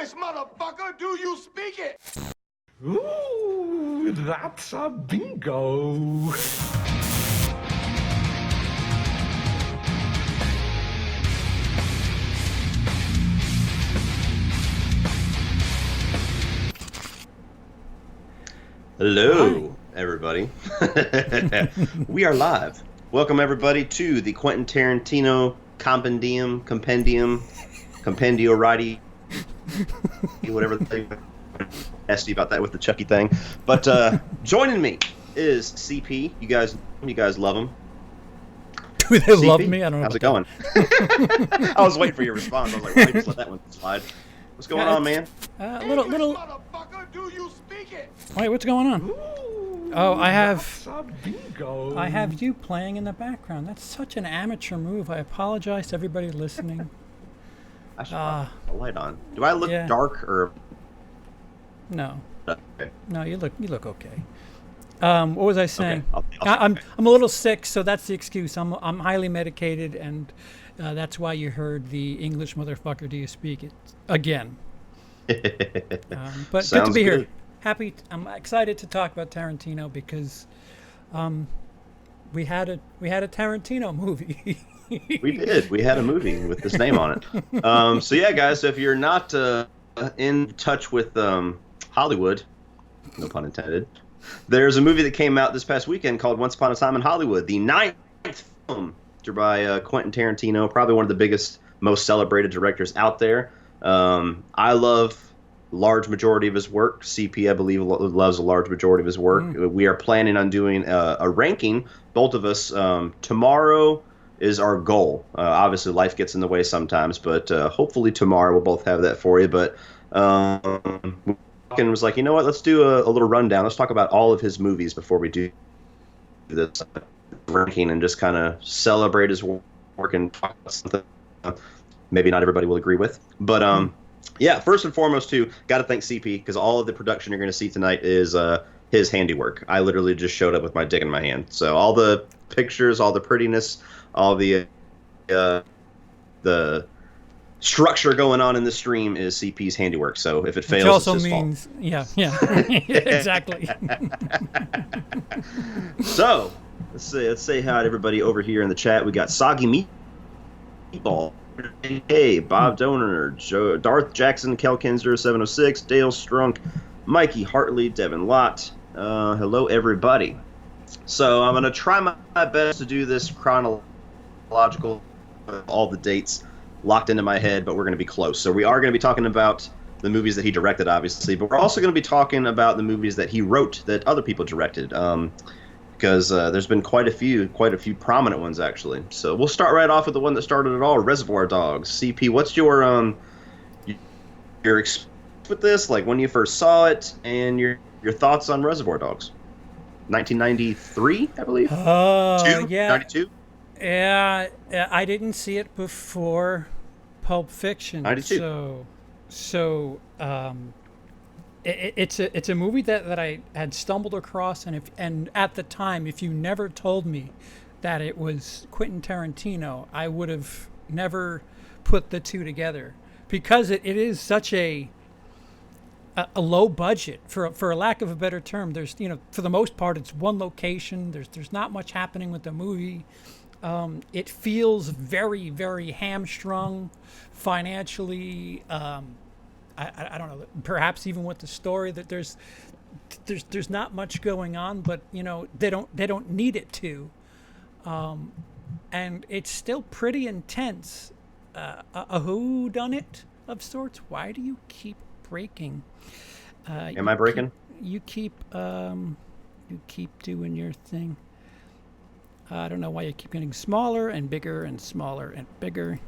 English, motherfucker. Do you speak it? Ooh, that's a bingo. Hello, everybody. We are live. Welcome, everybody, to the Quentin Tarantino Compendium, Compendio Righty, whatever they asked you about that with the Chucky thing. But joining me is CP. You guys love him. Do they love me? I don't know. How's it going? I was waiting for your response. I was like, why don't you just let that one slide? What's going on, man? Little. Motherfucker, do you speak it? Wait, what's going on? Ooh, Oh, I that's a bingo. have you playing in the background. That's such an amateur move. I apologize to everybody listening. I should put the light on. Do I look dark or? No. Okay. No, you look okay. What was I saying? Okay. I'm a little sick, so that's the excuse. I'm highly medicated, and that's why you heard the English motherfucker. Do you speak it again? But Sounds good to be good. here. I'm excited to talk about Tarantino because we had a Tarantino movie. We did. We had a movie with this name on it. So yeah, guys. So if you're not in touch with Hollywood, no pun intended, there's a movie that came out this past weekend called Once Upon a Time in Hollywood, the ninth film directed by Quentin Tarantino, probably one of the biggest, most celebrated directors out there. I love large majority of his work. CP, I believe, loves a large majority of his work. We are planning on doing a ranking, both of us. Tomorrow is our goal. Obviously, life gets in the way sometimes, but hopefully tomorrow we'll both have that for you. But and was like, you know what? Let's do a little rundown. Let's talk about all of his movies before we do this ranking and just kind of celebrate his work and talk about something maybe not everybody will agree with. But yeah, first and foremost, too, got to thank CP because all of the production you're going to see tonight is his handiwork. I literally just showed up with my dick in my hand. So all the pictures, all the prettiness, all the structure going on in the stream is CP's handiwork. So if it fails, Which also it's his means, fault. yeah, exactly. So let's say hi to everybody over here in the chat. We got Soggy Meatball, hey, Bob Donor, Darth Jackson, Kel Kinzer, 706, Dale Strunk, Mikey Hartley, Devin Lott. Hello, everybody. So I'm gonna try my best to do this chronological, all the dates locked into my head, but we're going to be close. So we are going to be talking about the movies that he directed, obviously, but we're also going to be talking about the movies that he wrote that other people directed, because there's been quite a few prominent ones, actually. So we'll start right off with the one that started it all, Reservoir Dogs. CP, what's your experience with this, like when you first saw it, and your thoughts on Reservoir Dogs? 1993, I believe? Yeah. 92? Yeah, I didn't see it before Pulp Fiction. 92. So it's a movie that I had stumbled across, and at the time, if you never told me that it was Quentin Tarantino, I would have never put the two together because it is such a low budget, for a lack of a better term. There's, for the most part, it's one location. There's not much happening with the movie. It feels very, very hamstrung financially. I don't know. Perhaps even with the story, that there's not much going on, but they don't need it to. And it's still pretty intense. A whodunit of sorts. Why do you keep breaking? Am I breaking? You keep doing your thing. I don't know why you keep getting smaller and bigger and smaller and bigger.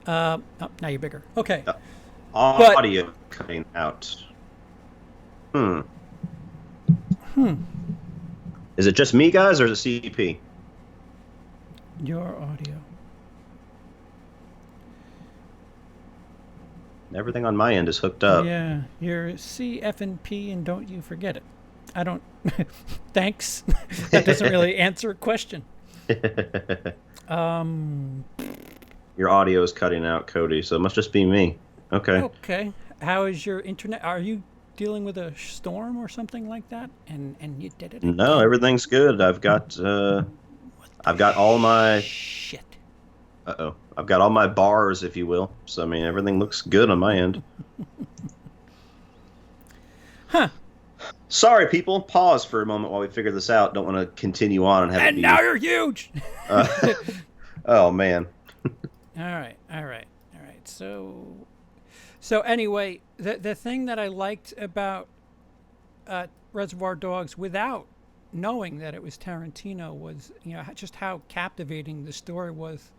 Oh, now you're bigger. Okay. Audio cutting out. Is it just me, guys, or is it CP? Your audio. Everything on my end is hooked up. Yeah, you're C, F, and P, and don't you forget it. I don't. Thanks. That doesn't really answer a question. Your audio is cutting out, Cody, so it must just be me. Okay. Okay. how is your internet? Are you dealing with a storm or something like that? And you did it No, again. everything's good. I've got all my Shit. I've got all my bars, if you will. So I mean, everything looks good on my end. Huh. Sorry, people. Pause for a moment while we figure this out. Don't want to continue on and have it And be. now you're huge. Uh, oh man. All right. All right. All right. So anyway, the thing that I liked about Reservoir Dogs, without knowing that it was Tarantino, was just how captivating the story was,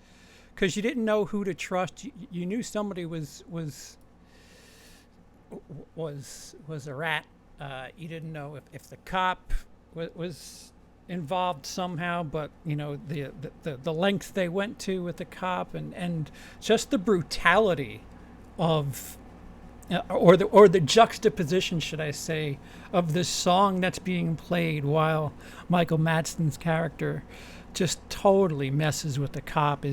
because you didn't know who to trust. You knew somebody was a rat. You didn't know if the cop was involved somehow, but the lengths they went to with the cop, and just the brutality of or the juxtaposition, should I say, of this song that's being played while Michael Madsen's character just totally messes with the cop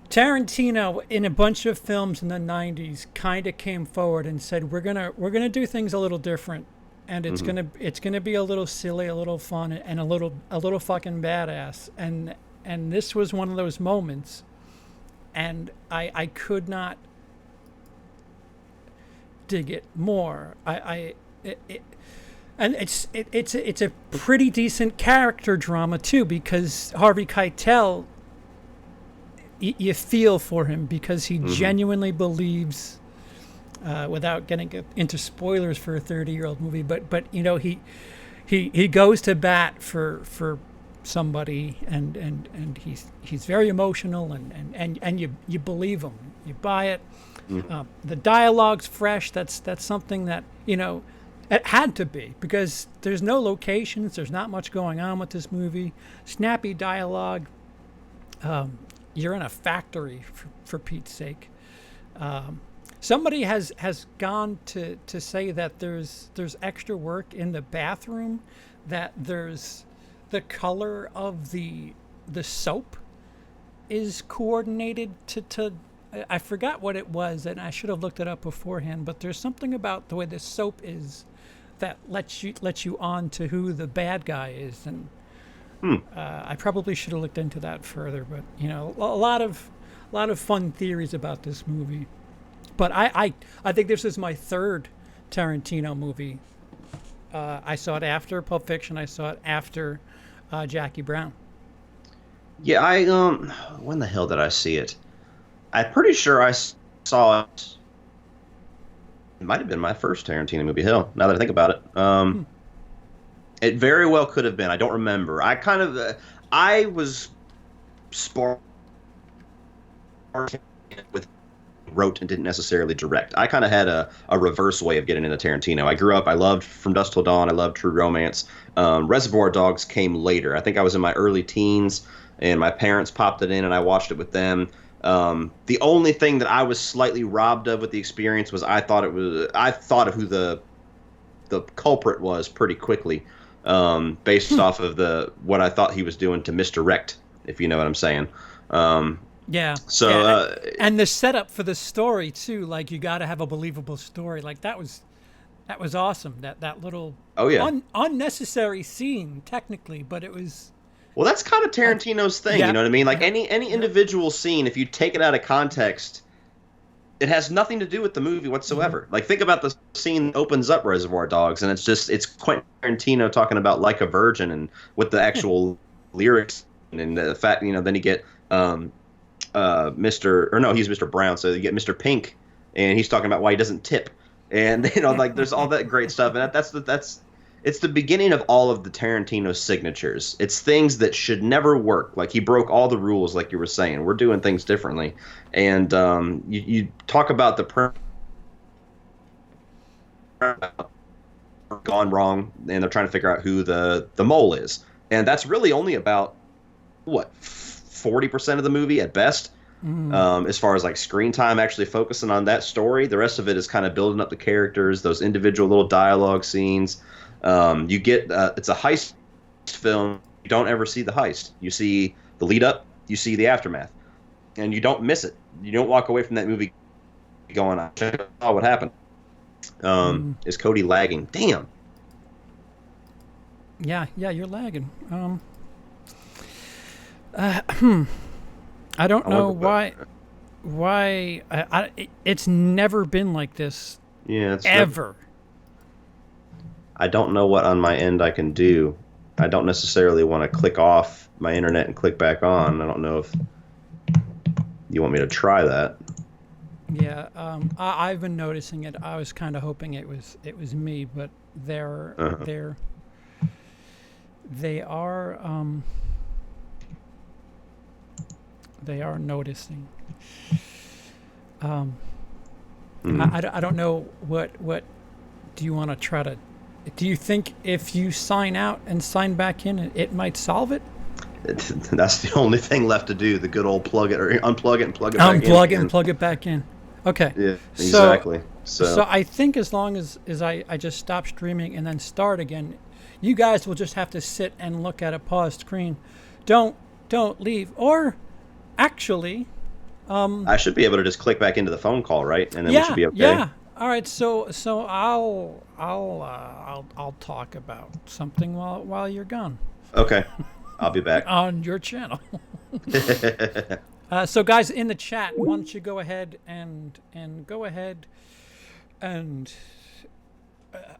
Tarantino, in a bunch of films in the 90s, kind of came forward and said, we're gonna do things a little different, and it's gonna be a little silly, a little fun, and a little fucking badass. And this was one of those moments, and I could not dig it more. And it's a pretty decent character drama too, because Harvey Keitel, you feel for him, because he genuinely believes, without getting into spoilers for a 30-year-old movie, but he goes to bat for somebody, and he's very emotional, and you believe him, you buy it. The dialogue's fresh. That's something that it had to be, because there's no locations, there's not much going on with this movie. Snappy dialogue. You're in a factory, for Pete's sake. Somebody has gone to say that there's extra work in the bathroom, that there's the color of the soap is coordinated to I forgot what it was, and I should have looked it up beforehand, but there's something about the way the soap is that lets you on to who the bad guy is. And I probably should have looked into that further, but a lot of fun theories about this movie. But I think this is my third Tarantino movie. I saw it after Pulp Fiction. I saw it after Jackie Brown. Yeah, when the hell did I see it? I'm pretty sure I saw it. It might have been my first Tarantino movie. Hell, now that I think about it. It very well could have been. I don't remember. I was sparked with wrote and didn't necessarily direct. I kind of had a reverse way of getting into Tarantino. I loved From Dusk Till Dawn. I loved True Romance. Reservoir Dogs came later. I think I was in my early teens, and my parents popped it in, and I watched it with them. The only thing that I was slightly robbed of with the experience was I thought of who the culprit was pretty quickly, based off of what I thought he was doing to misdirect, if you know what I'm saying. Yeah. So yeah. And the setup for the story too, like you got to have a believable story. Like that was awesome. That little unnecessary scene technically, but it was. Well, that's kind of Tarantino's thing, yeah. You know what I mean? Like any individual scene, if you take it out of context, it has nothing to do with the movie whatsoever. Mm-hmm. Like think about the scene that opens up Reservoir Dogs, and it's Quentin Tarantino talking about Like a Virgin, and with the actual lyrics and the fact, then you get he's Mr. Brown, so you get Mr. Pink, and he's talking about why he doesn't tip, and like there's all that great stuff, and that's it's the beginning of all of the Tarantino signatures. It's things that should never work. Like he broke all the rules, like you were saying. We're doing things differently, and you talk about the gone wrong, and they're trying to figure out who the mole is, and that's really only about 40% of the movie at best. As far as like screen time actually focusing on that story. The rest of it is kind of building up the characters, those individual little dialogue scenes. You get it's a heist film. You don't ever see the heist. You see the lead up, you see the aftermath, and you don't miss it. you don't walk away from that movie going, "Oh, what happened?" Is Cody lagging? Damn. Yeah, you're lagging. I don't know why it's never been like this. Yeah, it's ever. I don't know what on my end I can do. I don't necessarily want to click off my internet and click back on. I don't know if you want me to try that. Yeah, I've been noticing it. I was kind of hoping it was me, but they are noticing. I don't know what do you want to try to. Do you think if you sign out and sign back in, it might solve it? That's the only thing left to do. The good old plug it or unplug it and plug it back in. Unplug it and plug it back in. Okay. Yeah, exactly. So I think as long as I just stop streaming and then start again, you guys will just have to sit and look at a paused screen. Don't leave. Or actually, I should be able to just click back into the phone call, right? And then we should be okay. Yeah. All right. So I'll talk about something while you're gone. Okay. I'll be back on your channel. So guys in the chat, why don't you go ahead and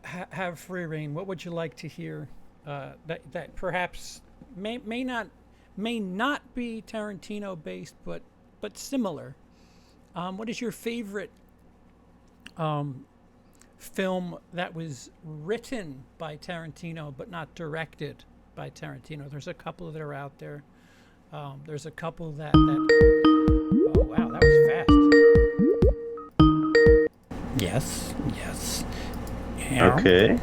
have free reign. What would you like to hear that perhaps may not be Tarantino based, but similar? What is your favorite film that was written by Tarantino but not directed by Tarantino? There's a couple that are out there. There's a couple that oh wow, that was fast. Yes. Yeah. Okay.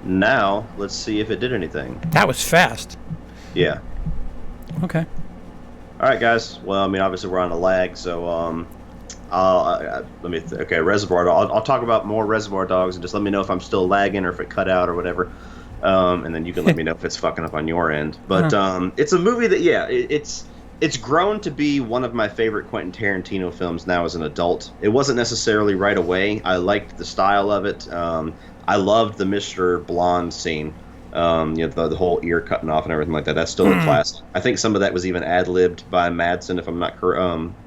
Now let's see if it did anything. That was fast. Yeah. Okay. All right, guys. Well, I mean, obviously we're on a lag, so okay, Reservoir Dogs. I'll talk about more Reservoir Dogs and just let me know if I'm still lagging or if it cut out or whatever. And then you can let me know if it's fucking up on your end. But it's a movie that, it's grown to be one of my favorite Quentin Tarantino films now as an adult. It wasn't necessarily right away. I liked the style of it. I loved the Mr. Blonde scene. The whole ear cutting off and everything like that. That's still a classic. I think some of that was even ad-libbed by Madsen, if I'm not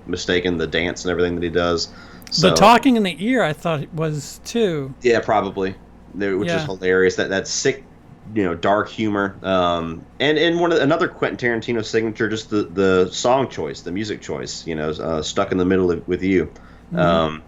mistaken, the dance and everything that he does. So, the talking in the ear, I thought it was too. Yeah, probably. Which is hilarious. That sick, dark humor. And another Quentin Tarantino signature, just the song choice, the music choice. Stuck in the Middle with You. But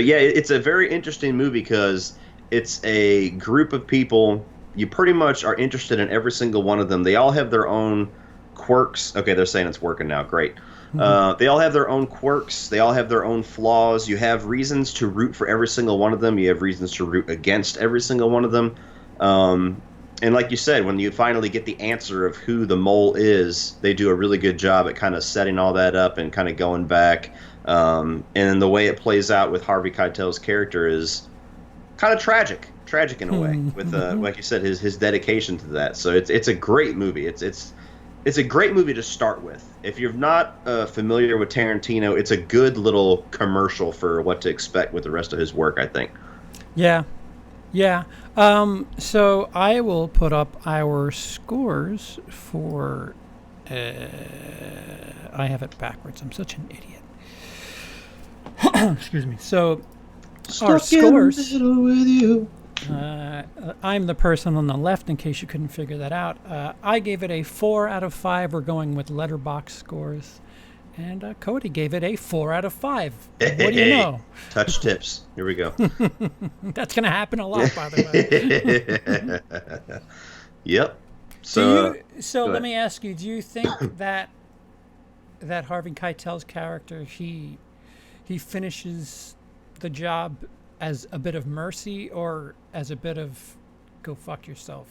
yeah, it's a very interesting movie because it's a group of people. You pretty much are interested in every single one of them. They all have their own quirks. Okay, they're saying it's working now. Great. They all have their own quirks. They all have their own flaws. You have reasons to root for every single one of them. You have reasons to root against every single one of them. And like you said, when you finally get the answer of who the mole is, they do a really good job at kind of setting all that up and kind of going back. And the way it plays out with Harvey Keitel's character is kind of tragic in a way, with like you said, his dedication to that. So it's a great movie. It's a great movie to start with. If you're not familiar with Tarantino, it's a good little commercial for what to expect with the rest of his work, I think. Yeah. So I will put up our scores for. I have it backwards. I'm such an idiot. Excuse me. So our scores. With you. I'm the person on the left, in case you couldn't figure that out. I gave it a 4 out of 5. We're going with letterbox scores. And Cody gave it a 4 out of 5. What do you know? Touch tips. Here we go. That's going to happen a lot, by the way. Yep. So let me ask you, do you think that Harvey Keitel's character, he finishes the job as a bit of mercy or as a bit of go fuck yourself,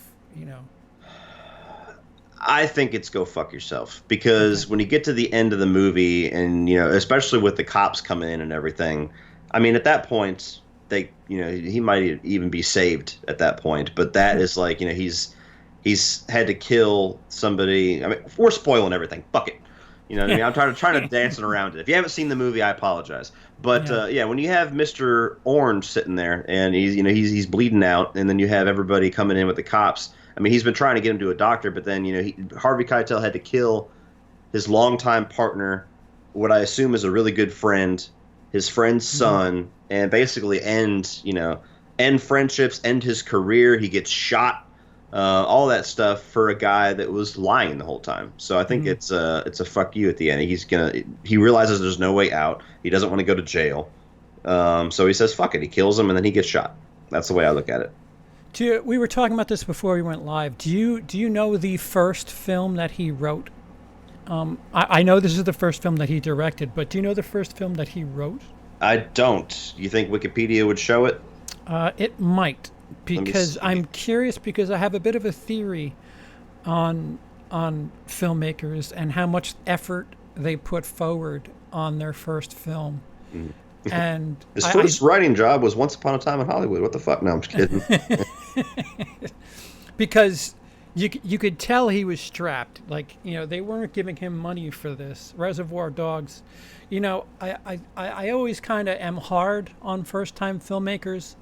I think it's go fuck yourself, because when you get to the end of the movie and, especially with the cops coming in and everything, I mean, at that point, he might even be saved at that point. But that is like, he's had to kill somebody. I mean, we're spoiling everything. Fuck it. You know what I mean? I'm trying to dance around it. If you haven't seen the movie, I apologize. But when you have Mr. Orange sitting there and he's bleeding out, and then you have everybody coming in with the cops. I mean, he's been trying to get him to a doctor, but then Harvey Keitel had to kill his longtime partner, what I assume is a really good friend, his friend's son, and basically end friendships, end his career. He gets shot. All that stuff for a guy that was lying the whole time. So I think it's a fuck you at the end. He realizes there's no way out. He doesn't want to go to jail. So he says fuck it. He kills him and then he gets shot. That's the way I look at it. We were talking about this before we went live. Do you know the first film that he wrote? I know this is the first film that he directed, but do you know the first film that he wrote? I don't. You think Wikipedia would show it? It might. Because I'm curious, because I have a bit of a theory on filmmakers and how much effort they put forward on their first film. And his first writing job was Once Upon a Time in Hollywood. What the fuck? No, I'm just kidding. Because you could tell he was strapped. Like, they weren't giving him money for this. Reservoir Dogs. I always kind of am hard on first-time filmmakers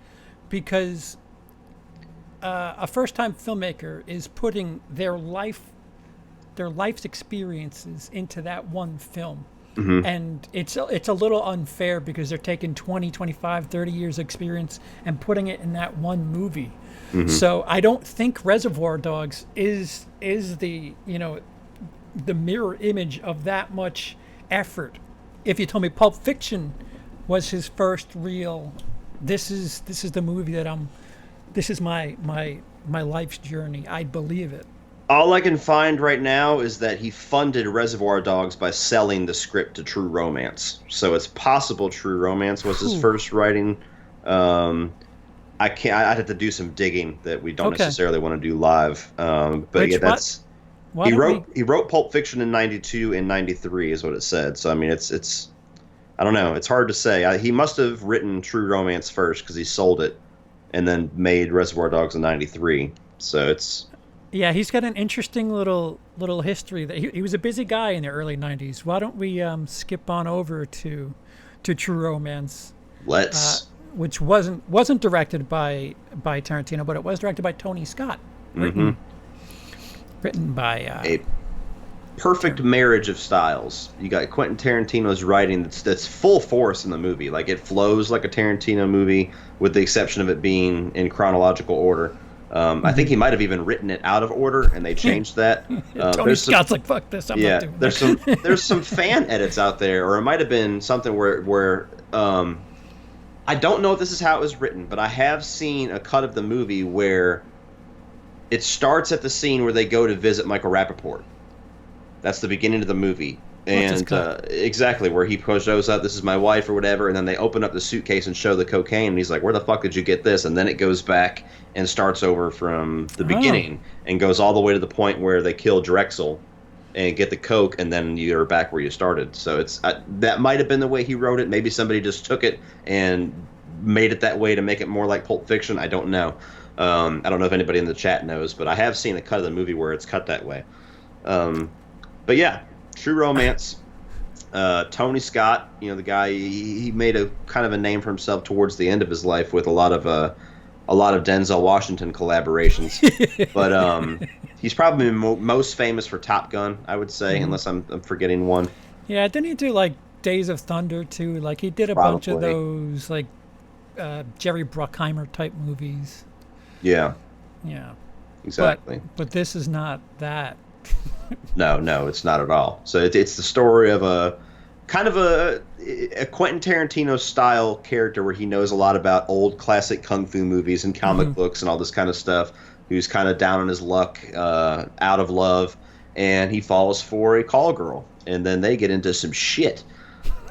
because a first-time filmmaker is putting their life's experiences into that one film. And it's a little unfair because they're taking 20, 25, 30 years experience and putting it in that one movie. So I don't think Reservoir Dogs is the mirror image of that much effort. If you told me Pulp Fiction was his first real, this is the movie that this is my life's journey, I'd believe it. All I can find right now is that he funded Reservoir Dogs by selling the script to True Romance. So it's possible True Romance was his first writing. I'd have to do some digging that we don't necessarily want to do live. But he wrote Pulp Fiction in 92 and 93 is what it said. So I mean it's I don't know, it's hard to say. He must have written True Romance first because he sold it and then made Reservoir Dogs in 93. So it's he's got an interesting little history. That he was a busy guy in the early 90s. Why don't we skip on over to True Romance? Let's. Which wasn't directed by Tarantino, but it was directed by Tony Scott. Written by a perfect marriage of styles. You got Quentin Tarantino's writing that's full force in the movie. Like, it flows like a Tarantino movie, with the exception of it being in chronological order. I think he might have even written it out of order, and they changed that. Tony Scott's like, fuck this, I'm not doing that. There's some fan edits out there, or it might have been something where I don't know if this is how it was written, but I have seen a cut of the movie where it starts at the scene where they go to visit Michael Rappaport. That's the beginning of the movie. And exactly, where he shows up, this is my wife or whatever, and then they open up the suitcase and show the cocaine, and he's like, where the fuck did you get this? And then it goes back and starts over from the beginning and goes all the way to the point where they kill Drexel and get the coke, and then you're back where you started. So it's that might have been the way he wrote it. Maybe somebody just took it and made it that way to make it more like Pulp Fiction. I don't know. I don't know if anybody in the chat knows, but I have seen a cut of the movie where it's cut that way. But yeah, True Romance. Tony Scott, the guy, he made a kind of a name for himself towards the end of his life with a lot of Denzel Washington collaborations. But he's probably most famous for Top Gun, I would say, unless I'm forgetting one. Yeah, didn't he do like Days of Thunder too? Like, he did a bunch of those like Jerry Bruckheimer type movies. Yeah. Yeah. Exactly. But this is not that. No, it's not at all. So it's the story of a kind of a Quentin Tarantino style character where he knows a lot about old classic kung fu movies and comic books and all this kind of stuff, who's kind of down on his luck, out of love, and he falls for a call girl, and then they get into some shit.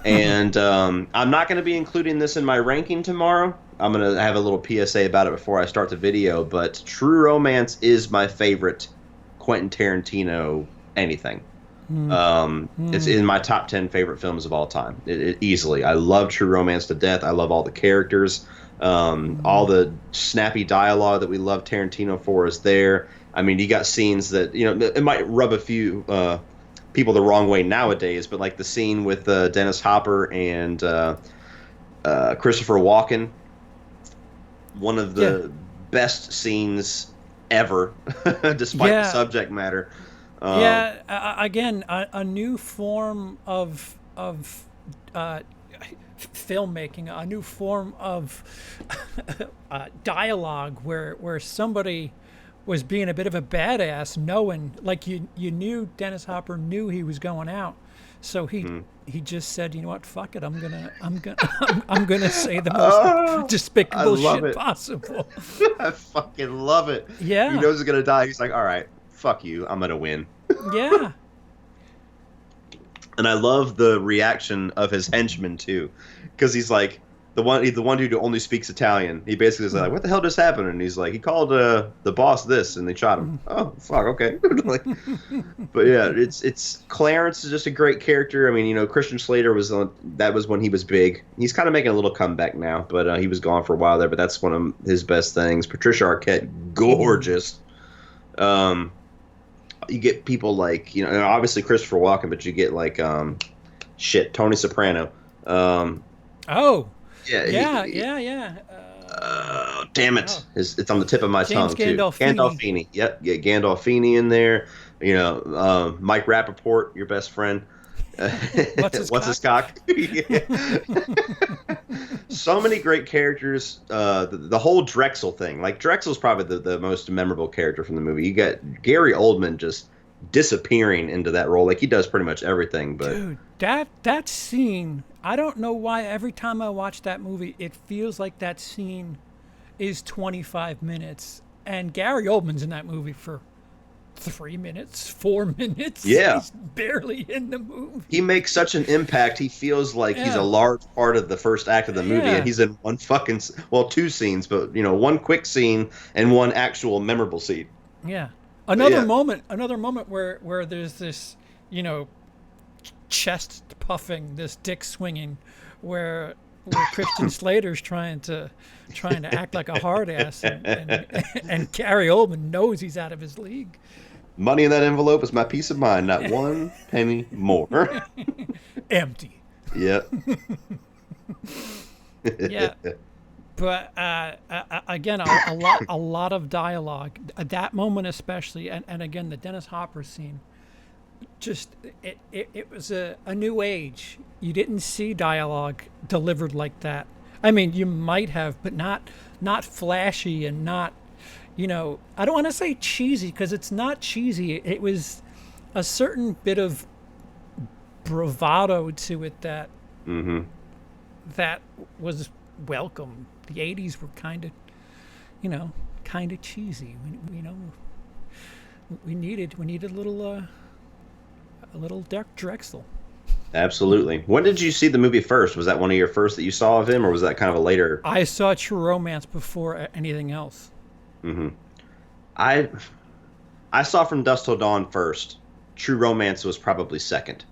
And I'm not going to be including this in my ranking tomorrow. I'm going to have a little PSA about it before I start the video, but True Romance is my favorite Quentin Tarantino anything. It's in my top 10 favorite films of all time. It easily. I love True Romance to death. I love all the characters. All the snappy dialogue that we love Tarantino for is there. I mean, you got scenes that, it might rub a few people the wrong way nowadays, but like the scene with Dennis Hopper and Christopher Walken, one of the best scenes ever, despite the subject matter. Again, a new form of filmmaking, a new form of dialogue where somebody was being a bit of a badass, knowing, like, you knew Dennis Hopper knew he was going out, so he just said, you know what, fuck it, I'm gonna say the most despicable shit possible. I fucking love it. Yeah, he knows he's gonna die. He's like, all right, fuck you, I'm gonna win. Yeah. And I love the reaction of his henchman too, because he's like the one dude who only speaks Italian. He basically is like, "What the hell just happened?" And he's like, "He called the boss this, and they shot him." Oh fuck, okay. Like, but yeah, it's Clarence is just a great character. I mean, you know, Christian Slater that was when he was big. He's kind of making a little comeback now, but he was gone for a while there. But that's one of his best things. Patricia Arquette, gorgeous. You get people like, you know, obviously Christopher Walken, but you get like Tony Soprano. Yeah. Damn it! It's on the tip of my tongue James too. Gandolfini. Yep, get Gandolfini in there. You know, Mike Rappaport, your best friend. What's his cock? So many great characters. The whole Drexel thing. Like, Drexel's probably the most memorable character from the movie. You got Gary Oldman just disappearing into that role. Like, he does pretty much everything. But dude, that scene, I don't know why every time I watch that movie, it feels like that scene is 25 minutes. And Gary Oldman's in that movie for 3 minutes, 4 minutes. Yeah. He's barely in the movie. He makes such an impact. He feels like he's a large part of the first act of the movie, and he's in one fucking, well, 2 scenes, but, you know, one quick scene and one actual memorable scene. Yeah. Another moment where there's this, you know, chest puffing, this dick swinging, where Christian Slater's trying to act like a hard ass, and Gary Oldman knows he's out of his league. Money in that envelope is my peace of mind, not one penny more. Empty. Yep. Yeah. But again, a lot of dialogue. That moment especially, and again the Dennis Hopper scene. Just it was a new age. You didn't see dialogue delivered like that. I mean, you might have, but not flashy and not, you know, I don't want to say cheesy, because it's not cheesy. It was a certain bit of bravado to it that that was welcome. The 80s were kind of cheesy. We needed a little Drexel. Absolutely. When did you see the movie first? Was that one of your first that you saw of him, or was that kind of a later? I saw True Romance before anything else. I saw From Dusk Till Dawn first. True Romance was probably second,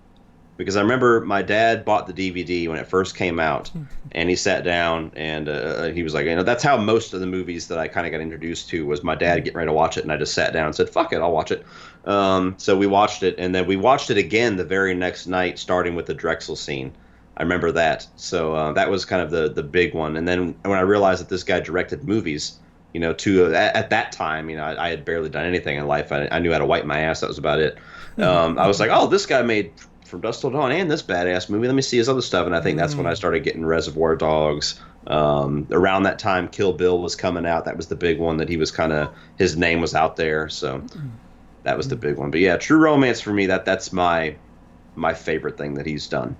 because I remember my dad bought the DVD when it first came out, and he sat down and he was like, you know, that's how most of the movies that I kind of got introduced to was my dad getting ready to watch it, and I just sat down and said, fuck it, I'll watch it. So we watched it, and then we watched it again the very next night, starting with the Drexel scene. I remember that. So that was kind of the big one. And then when I realized that this guy directed movies, you know, at that time, you know, I had barely done anything in life. I knew how to wipe my ass. That was about it. I was like, oh, this guy made From Dusk Till Dawn and this badass movie. Let me see his other stuff. And I think that's when I started getting Reservoir Dogs. Around that time, Kill Bill was coming out. That was the big one that he was his name was out there. So that was the big one. But yeah, True Romance for me, that's my favorite thing that he's done.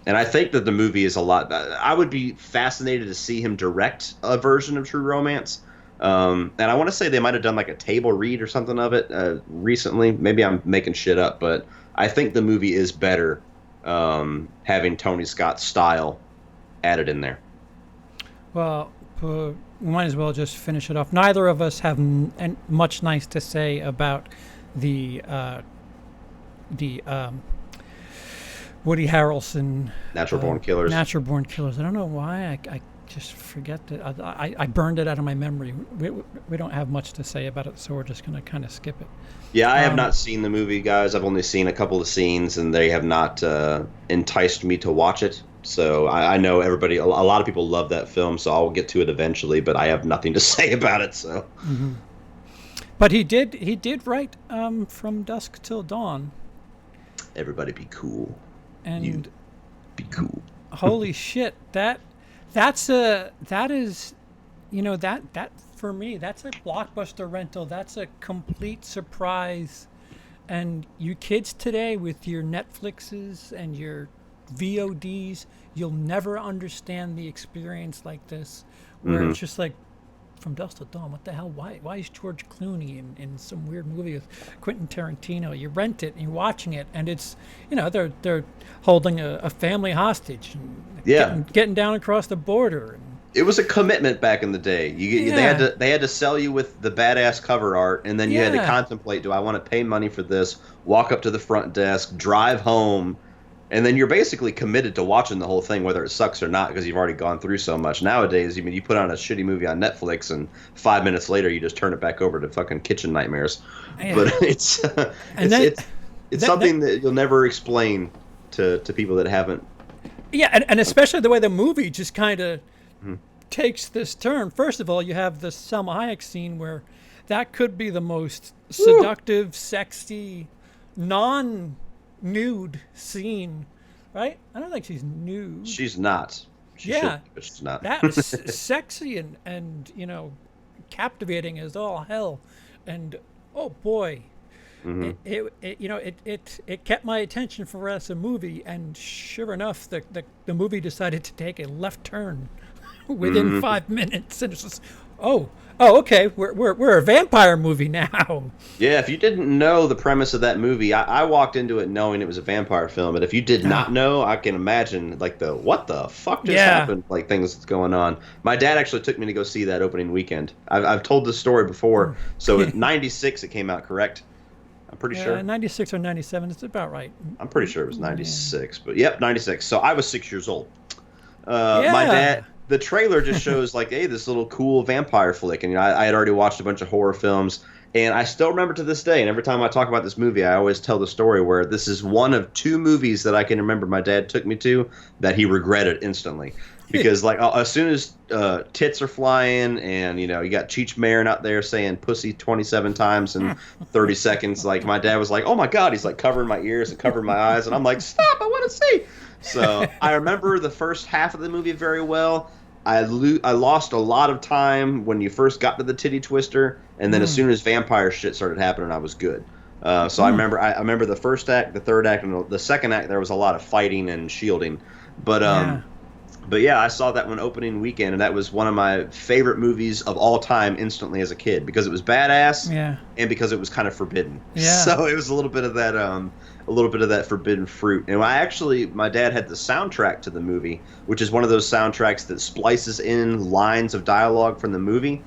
And I think that the movie is a lot. I would be fascinated to see him direct a version of True Romance. And I want to say they might have done like a table read or something of it recently. Maybe I'm making shit up, but I think the movie is better having Tony Scott's style added in there. Well, we might as well just finish it off. Neither of us have much nice to say about the Woody Harrelson Natural Born Killers. Natural Born Killers. I don't know why I just forget that. I burned it out of my memory. We don't have much to say about it, so we're just going to kind of skip it. Yeah, I have not seen the movie, guys. I've only seen a couple of scenes, and they have not enticed me to watch it. So I know everybody, a lot of people love that film, so I'll get to it eventually, but I have nothing to say about it. So, But he did write From Dusk Till Dawn. Everybody be cool. And You be cool. holy shit, that is, you know, that for me, that's a blockbuster rental. That's a complete surprise. And you kids today with your Netflixes and your VODs, you'll never understand the experience like this, where it's just like, From Dusk Till Dawn, what the hell? Why is George Clooney in some weird movie with Quentin Tarantino? You rent it and you're watching it, and it's, you know, they're holding a family hostage and getting down across the border. It was a commitment back in the day. They had to sell you with the badass cover art, and then you had to contemplate: do I want to pay money for this? Walk up to the front desk, drive home. And then you're basically committed to watching the whole thing, whether it sucks or not, because you've already gone through so much. Nowadays, I mean, you put on a shitty movie on Netflix, and 5 minutes later, you just turn it back over to fucking Kitchen Nightmares. Yeah. But it's something that you'll never explain to people that haven't. Yeah, and especially the way the movie just kind of takes this turn. First of all, you have the Selma Hayek scene where that could be the most seductive, sexy, non-nude scene, right? I don't think she's nude. She's not. Should, but she's not. That was sexy and you know, captivating as all hell, and oh boy, it kept my attention for the rest of the movie. And sure enough, the movie decided to take a left turn within 5 minutes, and it's just okay, we're a vampire movie now. Yeah, if you didn't know the premise of that movie, I walked into it knowing it was a vampire film, but if you did not know, I can imagine like what the fuck just happened, like things that's going on. My dad actually took me to go see that opening weekend. I've told this story before. So in '96 it came out, correct? I'm pretty sure. 96 or 97, it's about right. I'm pretty sure it was 96, but yep, 96. So I was 6 years old. My dad. The trailer just shows like, hey, this little cool vampire flick, and you know, I had already watched a bunch of horror films, and I still remember to this day. And every time I talk about this movie, I always tell the story where this is one of two movies that I can remember my dad took me to that he regretted instantly, because like as soon as tits are flying, and you know, you got Cheech Marin out there saying pussy 27 times in 30 seconds, like my dad was like, oh my god, he's like covering my ears and covering my eyes, and I'm like, stop, I want to see. So I remember the first half of the movie very well. I lost a lot of time when you first got to the titty twister, and then as soon as vampire shit started happening, I was good. So I remember the first act, the third act, and the second act. There was a lot of fighting and shielding, but yeah, I saw that one opening weekend, and that was one of my favorite movies of all time instantly as a kid, because it was badass, and because it was kind of forbidden. So it was a little bit of that forbidden fruit. And my dad had the soundtrack to the movie, which is one of those soundtracks that splices in lines of dialogue from the movie.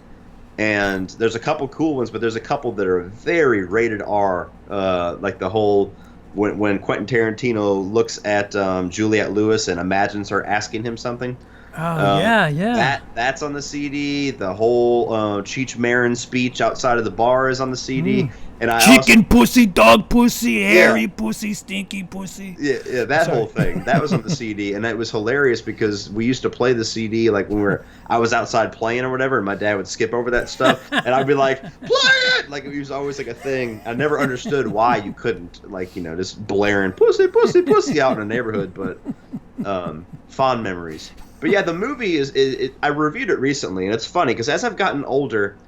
And there's a couple cool ones, but there's a couple that are very rated R, like the whole when Quentin Tarantino looks at Juliette Lewis and imagines her asking him something. That's on the CD. The whole Cheech Marin speech outside of the bar is on the CD. And chicken pussy, dog pussy, hairy pussy, stinky pussy. Yeah, that whole thing. That was on the CD, and it was hilarious because we used to play the CD like when I was outside playing or whatever, and my dad would skip over that stuff, and I'd be like, play it! Like, it was always like a thing. I never understood why you couldn't, like, you know, just blaring pussy, pussy, pussy out in the neighborhood, but fond memories. But yeah, the movie I reviewed it recently, and it's funny because as I've gotten older,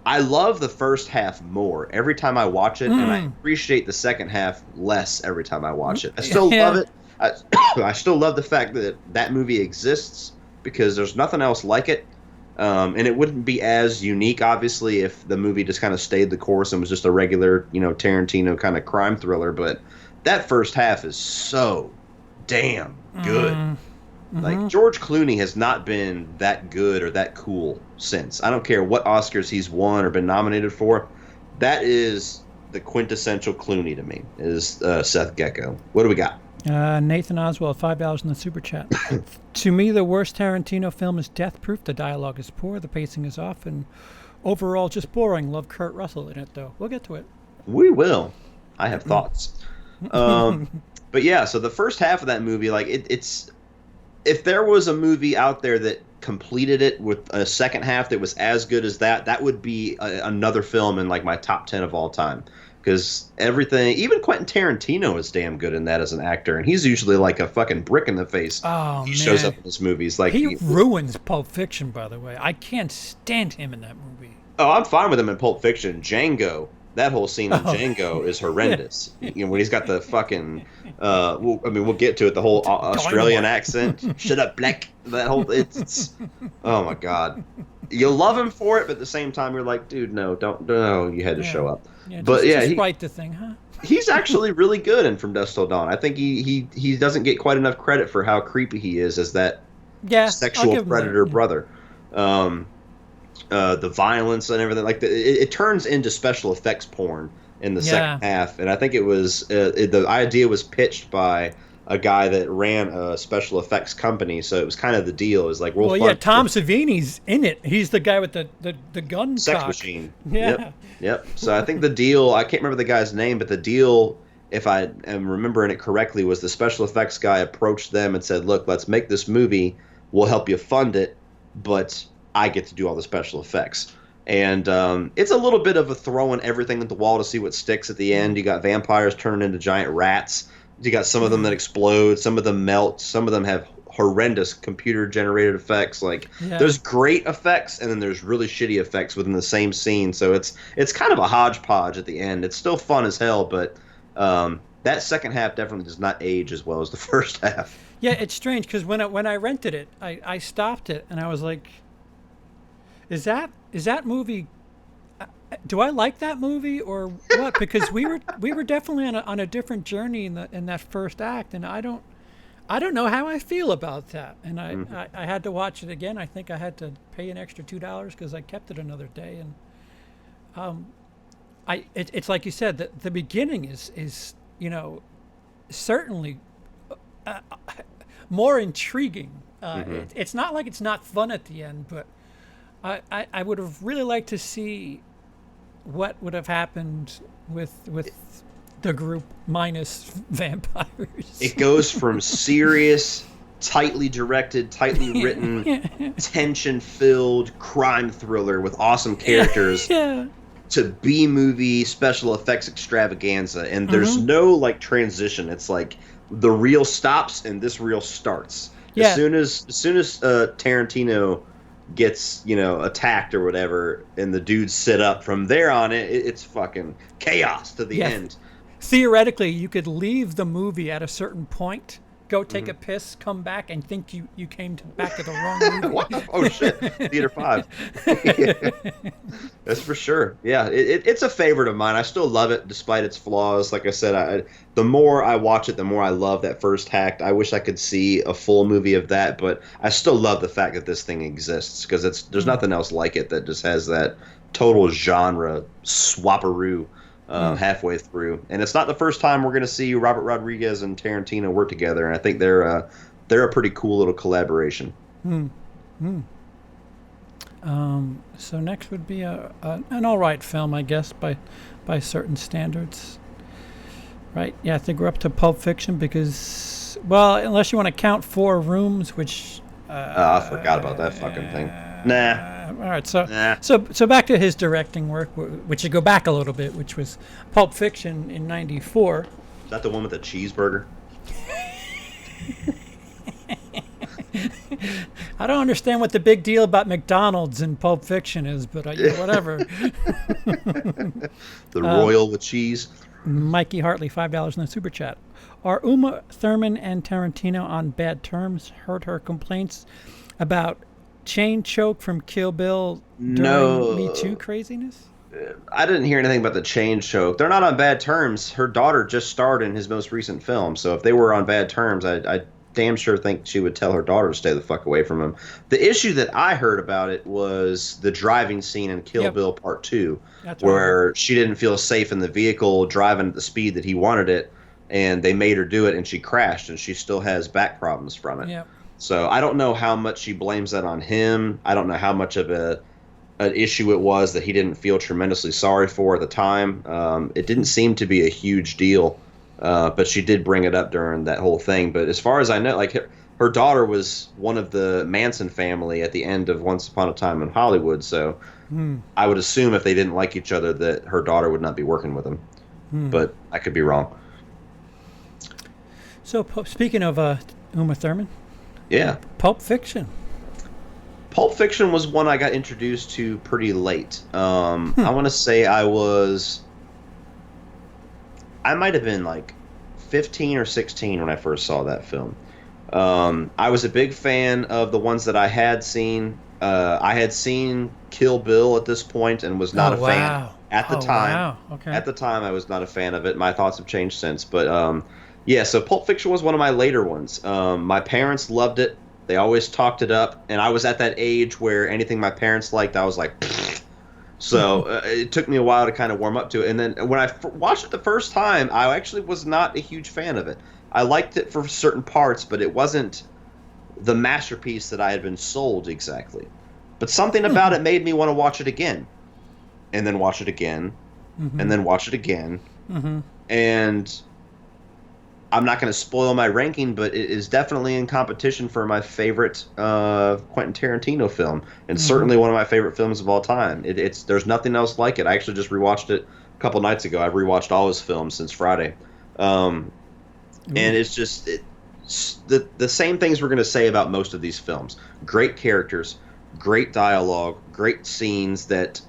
I love the first half more every time I watch it, and I appreciate the second half less every time I watch it. I still love it. I still love the fact that movie exists because there's nothing else like it, and it wouldn't be as unique, obviously, if the movie just kind of stayed the course and was just a regular, you know, Tarantino kind of crime thriller. But that first half is so damn good. Like, George Clooney has not been that good or that cool since. I don't care what Oscars he's won or been nominated for. That is the quintessential Clooney to me, is Seth Gecko. What do we got? Nathan Oswald, $5 in the super chat. To me, the worst Tarantino film is Death Proof. The dialogue is poor, the pacing is off, and overall just boring. Love Kurt Russell in it, though. We'll get to it. We will. I have thoughts. But yeah, so the first half of that movie, like it's if there was a movie out there that completed it with a second half that was as good as that would be another film in like my top 10 of all time. Because everything, even Quentin Tarantino is damn good in that as an actor, and he's usually like a fucking brick in the face. Oh, he shows up in his movies. Like he ruins Pulp Fiction, by the way. I can't stand him in that movie. Oh, I'm fine with him in Pulp Fiction. Django, that whole scene in Django is horrendous. You know, when he's got the fucking, we'll get to it. The whole Australian accent. Shut up, black. That whole, it's oh my god. You love him for it, but at the same time, you're like, dude, no, you had to show up. Yeah, but just write the thing, huh? He's actually really good in From Dusk Till Dawn. I think he doesn't get quite enough credit for how creepy he is as that sexual predator brother. The violence and everything, like it turns into special effects porn in the second half, and I think it was the idea was pitched by a guy that ran a special effects company, so it was kind of the deal. It was like, Tom Savini's in it. He's the guy with the gun sex cock. machine. Yeah. Yep. So I think the deal, I can't remember the guy's name, but the deal, if I am remembering it correctly, was the special effects guy approached them and said, look, let's make this movie. We'll help you fund it, but I get to do all the special effects. And it's a little bit of a throwing everything at the wall to see what sticks at the end. You got vampires turning into giant rats. You got some of them that explode, some of them melt, some of them have horrendous computer-generated effects. Like, there's great effects, and then there's really shitty effects within the same scene. So it's kind of a hodgepodge at the end. It's still fun as hell, but that second half definitely does not age as well as the first half. Yeah, it's strange, because when I rented it, I stopped it, and I was like, is that movie... Do I like that movie or what? Because we were definitely on a different journey in that first act, and I don't know how I feel about that. And I had to watch it again. I think I had to pay an extra $2 because I kept it another day. And it's like you said, the beginning is certainly more intriguing. It's not like it's not fun at the end, but I would have really liked to see what would have happened with the group minus vampires. It goes from serious, tightly directed, tightly written, tension-filled crime thriller with awesome characters to B-movie special effects extravaganza, and there's no like transition. It's like the reel stops and this reel starts. As soon as Tarantino gets attacked or whatever, and the dudes sit up, from there on it's fucking chaos to the end. Theoretically, you could leave the movie at a certain point, go take a piss, come back, and think you came back to the wrong movie. Oh shit, Theater 5. That's for sure. Yeah, it's a favorite of mine. I still love it despite its flaws. Like I said, the more I watch it, the more I love that first act. I wish I could see a full movie of that, but I still love the fact that this thing exists, because there's nothing else like it that just has that total genre swapperoo halfway through. And it's not the first time we're going to see Robert Rodriguez and Tarantino work together, and I think they're a pretty cool little collaboration. So next would be an all right film, I guess, by certain standards. Right? Yeah, I think we're up to Pulp Fiction because, well, unless you want to count Four Rooms, which... I forgot about that fucking thing. Nah. All right, so back to his directing work, which you go back a little bit, which was Pulp Fiction in '94. Is that the one with the cheeseburger? I don't understand what the big deal about McDonald's in Pulp Fiction is, but whatever. The Royal with cheese. Mikey Hartley, $5 in the super chat. Are Uma Thurman and Tarantino on bad terms? Heard her complaints about chain choke from Kill Bill during Me Too craziness? I didn't hear anything about the chain choke. They're not on bad terms. Her daughter just starred in his most recent film, so if they were on bad terms, I damn sure think she would tell her daughter to stay the fuck away from him. The issue that I heard about it was the driving scene in Kill Bill Part 2, where she didn't feel safe in the vehicle driving at the speed that he wanted it. and they made her do it, and she crashed, and she still has back problems from it. Yeah. So I don't know how much she blames that on him. I don't know how much of an issue it was that he didn't feel tremendously sorry for at the time. It didn't seem to be a huge deal, but she did bring it up during that whole thing. But as far as I know, like her daughter was one of the Manson family at the end of Once Upon a Time in Hollywood. So I would assume if they didn't like each other that her daughter would not be working with him. But I could be wrong. So speaking of Uma Thurman, Yeah. Pulp Fiction. Pulp Fiction was one I got introduced to pretty late. I want to say I might have been like 15 or 16 when I first saw that film. I was a big fan of the ones that I had seen. I had seen Kill Bill at this point and was not a fan at the time. Wow. Okay. At the time, I was not a fan of it. My thoughts have changed since. But yeah, so Pulp Fiction was one of my later ones. My parents loved it. They always talked it up, and I was at that age where anything my parents liked, I was like, pfft. So it took me a while to kind of warm up to it. And then when I watched it the first time, I actually was not a huge fan of it. I liked it for certain parts, but it wasn't the masterpiece that I had been sold exactly. But something about it made me want to watch it again, and then watch it again, and then watch it again. And I'm not going to spoil my ranking, but it is definitely in competition for my favorite Quentin Tarantino film, and certainly one of my favorite films of all time. There's nothing else like it. I actually just rewatched it a couple nights ago. I've rewatched all his films since Friday, and it's just the same things we're going to say about most of these films. Great characters, great dialogue, great scenes that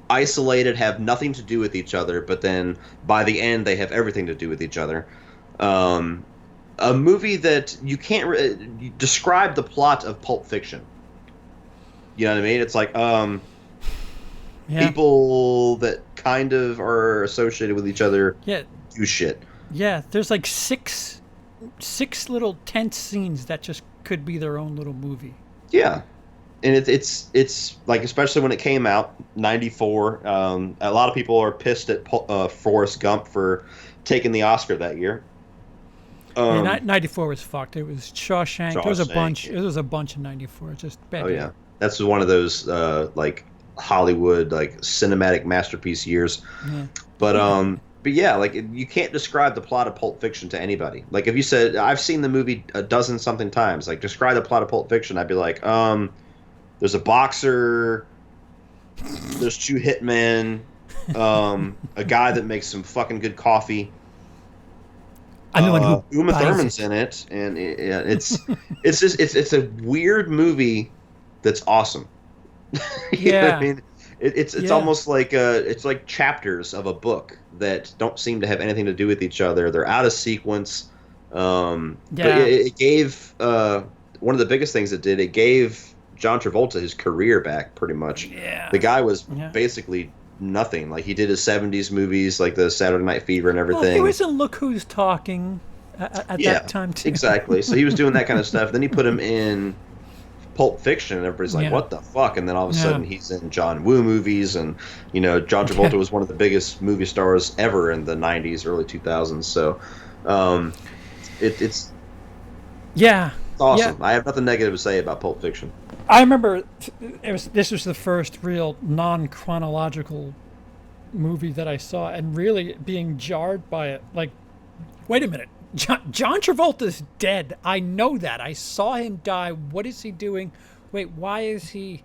isolated have nothing to do with each other, but then by the end they have everything to do with each other. A movie that you can't describe the plot of Pulp Fiction. You know what I mean? It's like people that kind of are associated with each other do shit. Yeah, there's like six little tense scenes that just could be their own little movie. Yeah. And it's like, especially when it came out, 94. A lot of people are pissed at Forrest Gump for taking the Oscar that year. 94 was fucked. It was Shawshank. There was a bunch. Yeah. There was a bunch in 94. Just bad. Oh yeah, that's one of those like Hollywood like cinematic masterpiece years. Yeah. But yeah, like you can't describe the plot of Pulp Fiction to anybody. Like if you said I've seen the movie a dozen something times, like describe the plot of Pulp Fiction, I'd be like, there's a boxer, there's two hitmen, a guy that makes some fucking good coffee. I'm the one who Uma Thurman's in it, and it's just a weird movie that's awesome. You know what I mean? It's almost like it's like chapters of a book that don't seem to have anything to do with each other. They're out of sequence. But it gave one of the biggest things it did. It gave John Travolta his career back, pretty much. Yeah. The guy was basically nothing. Like he did his 70s movies like the Saturday Night Fever and everything. Well, he was in Look Who's Talking at that time too. Exactly. So he was doing that kind of stuff. Then he put him in Pulp Fiction and everybody's like, what the fuck? And then all of a sudden he's in John Woo movies, and you know, John Travolta was one of the biggest movie stars ever in the 90s, early 2000s. So it's awesome. I have nothing negative to say about Pulp Fiction. I remember this was the first real non-chronological movie that I saw, and really being jarred by it. Like, wait a minute, John Travolta's dead. I know that. I saw him die. What is he doing? Wait, why is he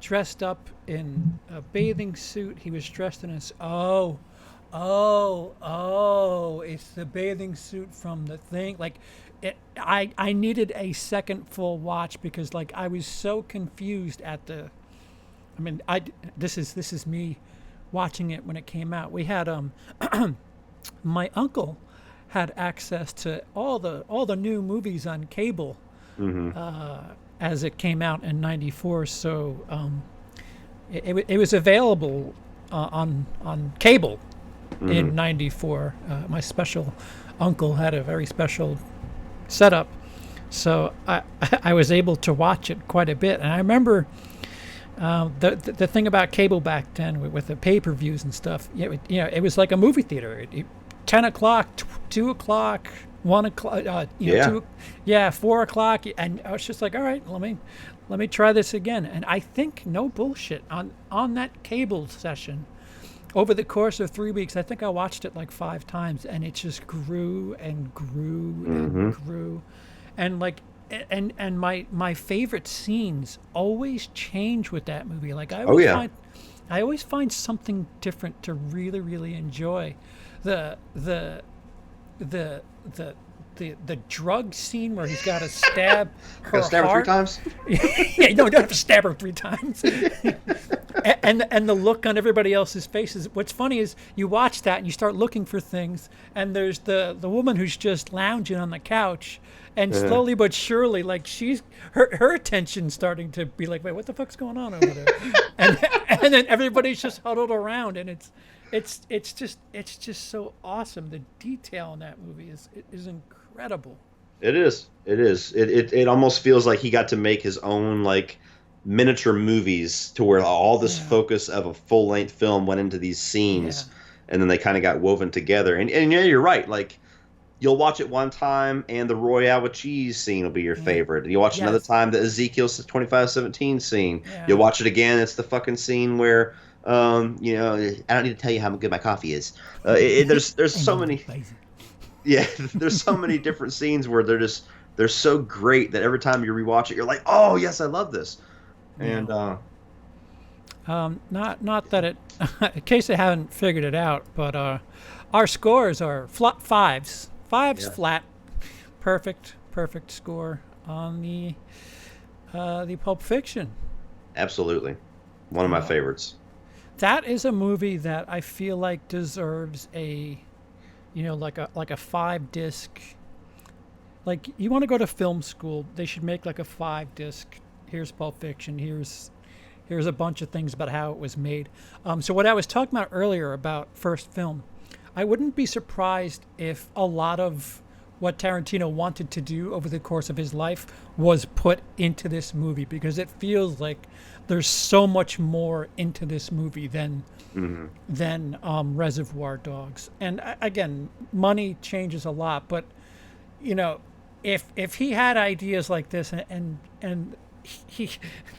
dressed up in a bathing suit? He was dressed in his... Oh, it's the bathing suit from the thing. Like... I needed a second full watch because like I was so confused at the. I mean, this is me watching it when it came out. We had my uncle had access to all the new movies on cable as it came out in '94. So it was available on cable in '94. My special uncle had a very special setup, so I was able to watch it quite a bit. And I remember the thing about cable back then with the pay-per-views and stuff. It was like a movie theater. 10 o'clock, 2 o'clock, 1 o'clock, Yeah. 4 o'clock, and I was just like, all right, let me try this again. And I think, no bullshit, on that cable session, over the course of 3 weeks, I think I watched it like 5 times, and it just grew and grew and grew, and like, and my favorite scenes always change with that movie. Like I always find something different to really, really enjoy. The drug scene where he's got to stab her Stab her heart 3 times? Yeah, no, you don't have to stab her 3 times. and the look on everybody else's faces. What's funny is you watch that and you start looking for things, and there's the woman who's just lounging on the couch, and slowly but surely, like her attention's starting to be like, wait, what the fuck's going on over there? and then everybody's just huddled around, and it's just so awesome. The detail in that movie is incredible. It is. It almost feels like he got to make his own like miniature movies, to where all this focus of a full length film went into these scenes, and then they kind of got woven together. And yeah, you're right. Like, you'll watch it one time, and the Royale with cheese scene will be your favorite. You'll watch another time, the Ezekiel 25:17 scene. Yeah. You'll watch it again. It's the fucking scene where, I don't need to tell you how good my coffee is. There's so many. Yeah, there's so many different scenes where they're so great that every time you rewatch it, you're like, oh yes, I love this. And not that it, in case I haven't figured it out, but our scores are fives flat, perfect score on the Pulp Fiction. Absolutely, one of my favorites. That is a movie that I feel like deserves a, like a 5-disc. Like, you want to go to film school, they should make like a 5-disc. Here's Pulp Fiction. Here's a bunch of things about how it was made. So what I was talking about earlier about first film, I wouldn't be surprised if a lot of what Tarantino wanted to do over the course of his life was put into this movie, because it feels like there's so much more into this movie than Reservoir Dogs. And again, money changes a lot, but if he had ideas like this, and he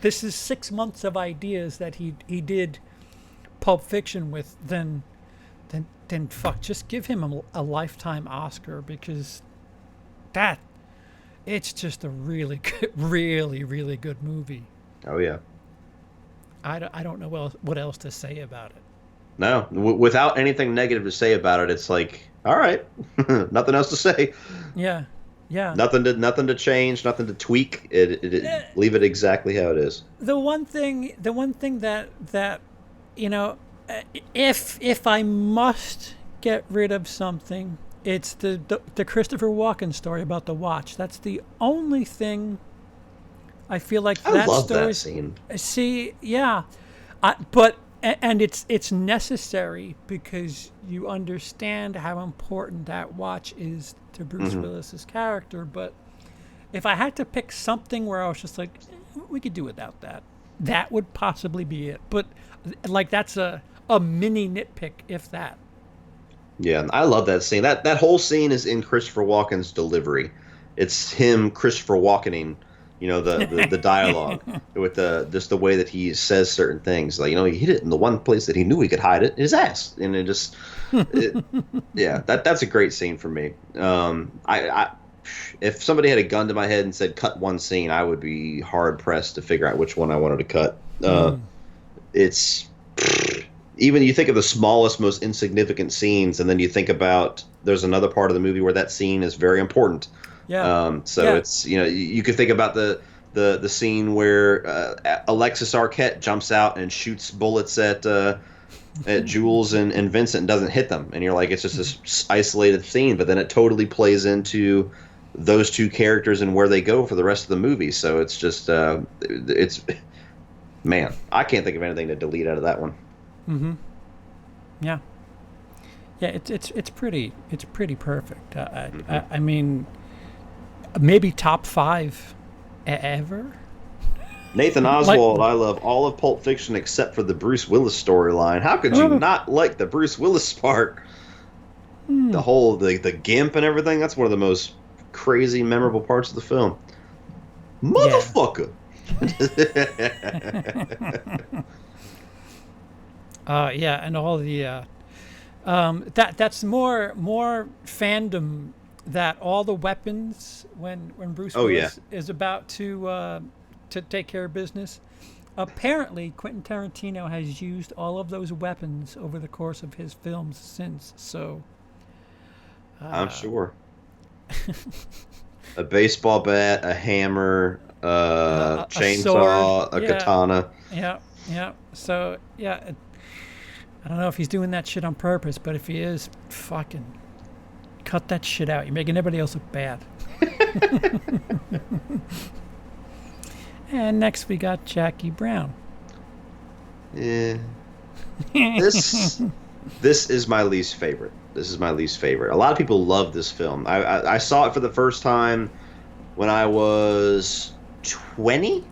this is 6 months of ideas that he did Pulp Fiction with, then fuck, just give him a lifetime Oscar, because it's just a really good, really, really good movie. Oh yeah. I don't know what else to say about it. No, without anything negative to say about it, it's like, all right, nothing else to say. Yeah. Nothing to change, nothing to tweak. Leave it exactly how it is. The one thing that if I must get rid of something, it's the Christopher Walken story about the watch. That's the only thing I feel like I love that scene. See, yeah, but it's necessary, because you understand how important that watch is to Bruce Willis's character. But if I had to pick something where I was just like, we could do without that, that would possibly be it. But like, that's a mini nitpick, if that. Yeah, I love that scene. That whole scene is in Christopher Walken's delivery. It's him Christopher Walkening, the dialogue with just the way that he says certain things. Like, he hit it in the one place that he knew he could hide it, his ass. And it just, that's a great scene for me. If somebody had a gun to my head and said cut one scene, I would be hard pressed to figure out which one I wanted to cut. It's even, you think of the smallest, most insignificant scenes, and then you think about there's another part of the movie where that scene is very important. Yeah. It's, you could think about the scene where Alexis Arquette jumps out and shoots bullets at Jules and Vincent and doesn't hit them, and you're like, it's just this isolated scene, but then it totally plays into those two characters and where they go for the rest of the movie. So it's just man, I can't think of anything to delete out of that one. Yeah, it's pretty perfect. I mean, maybe top 5 ever. Nathan Oswald, I love all of Pulp Fiction except for the Bruce Willis storyline. How could you not like the Bruce Willis part? The gimp and everything. That's one of the most crazy, memorable parts of the film. Motherfucker. Yeah, and all the that's more fandom, that all the weapons when Bruce Willis is about to take care of business. Apparently, Quentin Tarantino has used all of those weapons over the course of his films since. So, I'm sure. A baseball bat, a hammer, chainsaw, a katana. Yeah. So, yeah, I don't know if he's doing that shit on purpose, but if he is, fucking cut that shit out. You're making everybody else look bad. And next we got Jackie Brown. Yeah. This is my least favorite. A lot of people love this film. I saw it for the first time when I was 20.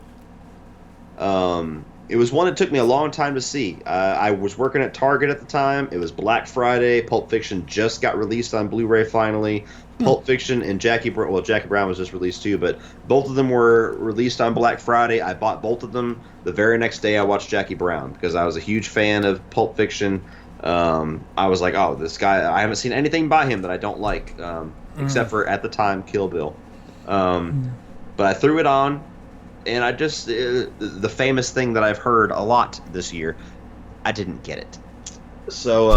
It was one that took me a long time to see. I was working at Target at the time. It was Black Friday. Pulp Fiction just got released on Blu-ray finally. Pulp Fiction and Jackie Brown was just released too, but both of them were released on Black Friday. I bought both of them. The very next day I watched Jackie Brown because I was a huge fan of Pulp Fiction. I was like, oh, this guy, I haven't seen anything by him that I don't like, except for, at the time, Kill Bill. But I threw it on, and I just, the famous thing that I've heard a lot this year, I didn't get it. So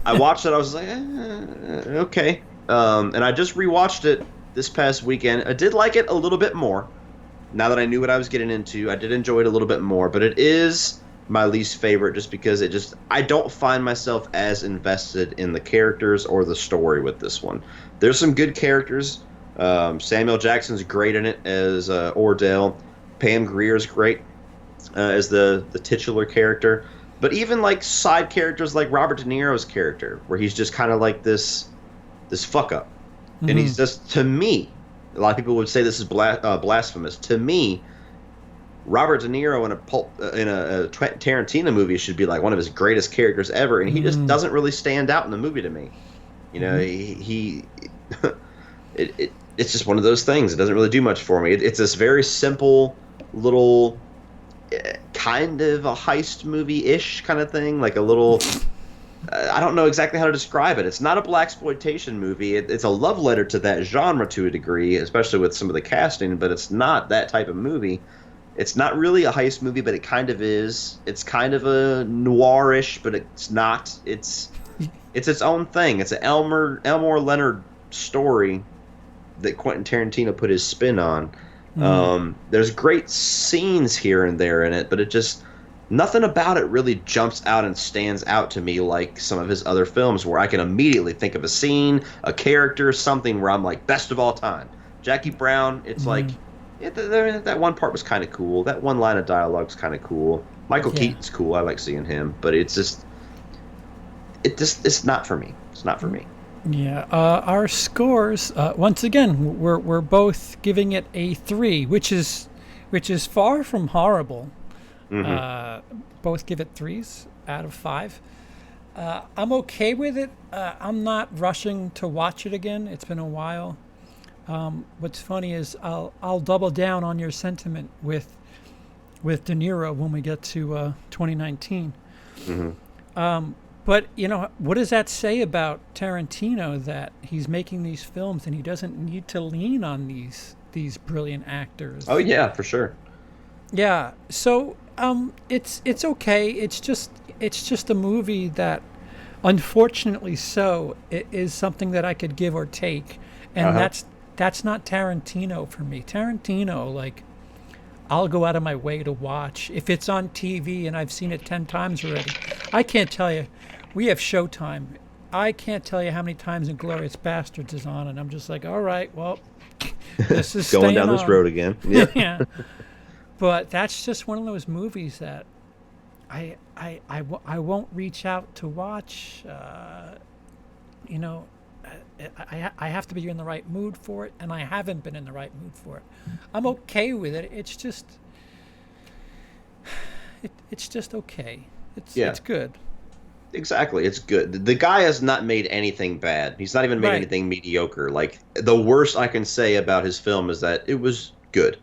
I watched it, I was like, okay. And I just rewatched it this past weekend. I did like it a little bit more. Now that I knew what I was getting into, I did enjoy it a little bit more. But it is my least favorite just because I don't find myself as invested in the characters or the story with this one. There's some good characters. Samuel Jackson's great in it as Ordell. Pam Grier's great as the titular character. But even like side characters like Robert De Niro's character, where he's just kind of like this fuck up. And he's just, to me, a lot of people would say this is blasphemous. To me, Robert De Niro in a Tarantino movie should be like one of his greatest characters ever, and he just doesn't really stand out in the movie to me. You know, it's just one of those things. It doesn't really do much for me. It's this very simple little kind of a heist movie-ish kind of thing, like a little. I don't know exactly how to describe it. It's not a blaxploitation movie. It's a love letter to that genre to a degree, especially with some of the casting, but it's not that type of movie. It's not really a heist movie, but it kind of is. It's kind of a noirish, but it's not. It's its own thing. It's an Elmore Leonard story that Quentin Tarantino put his spin on. There's great scenes here and there in it, but it just... Nothing about it really jumps out and stands out to me like some of his other films where I can immediately think of a scene, a character, something where I'm like, best of all time. Jackie Brown, it's like, that one part was kind of cool. That one line of dialogue's kind of cool. Michael Keaton's cool. I like seeing him. But it's not for me. It's not for me. Yeah. Our scores, once again, we're both giving it a 3, which is far from horrible. Both give it 3s out of 5. I'm okay with it. I'm not rushing to watch it again. It's been a while. What's funny is I'll double down on your sentiment with De Niro when we get to 2019. But you know, what does that say about Tarantino, that he's making these films and he doesn't need to lean on these brilliant actors? Oh yeah, for sure. Yeah. So it's okay. It's just a movie that, unfortunately, it is something that I could give or take, and that's not Tarantino for me. Tarantino, like, I'll go out of my way to watch if it's on TV and I've seen it 10 times already. I can't tell you. We have Showtime. I can't tell you how many times Inglourious Basterds is on, and I'm just like, all right, well, this is going down this road again. Yeah. Yeah. But that's just one of those movies that I won't reach out to watch. You know, I have to be in the right mood for it, and I haven't been in the right mood for it. I'm okay with it. It's just, it's just okay. It's good. Exactly. It's good. The guy has not made anything bad. He's not even made Right. anything mediocre. Like, the worst I can say about his film is that it was good.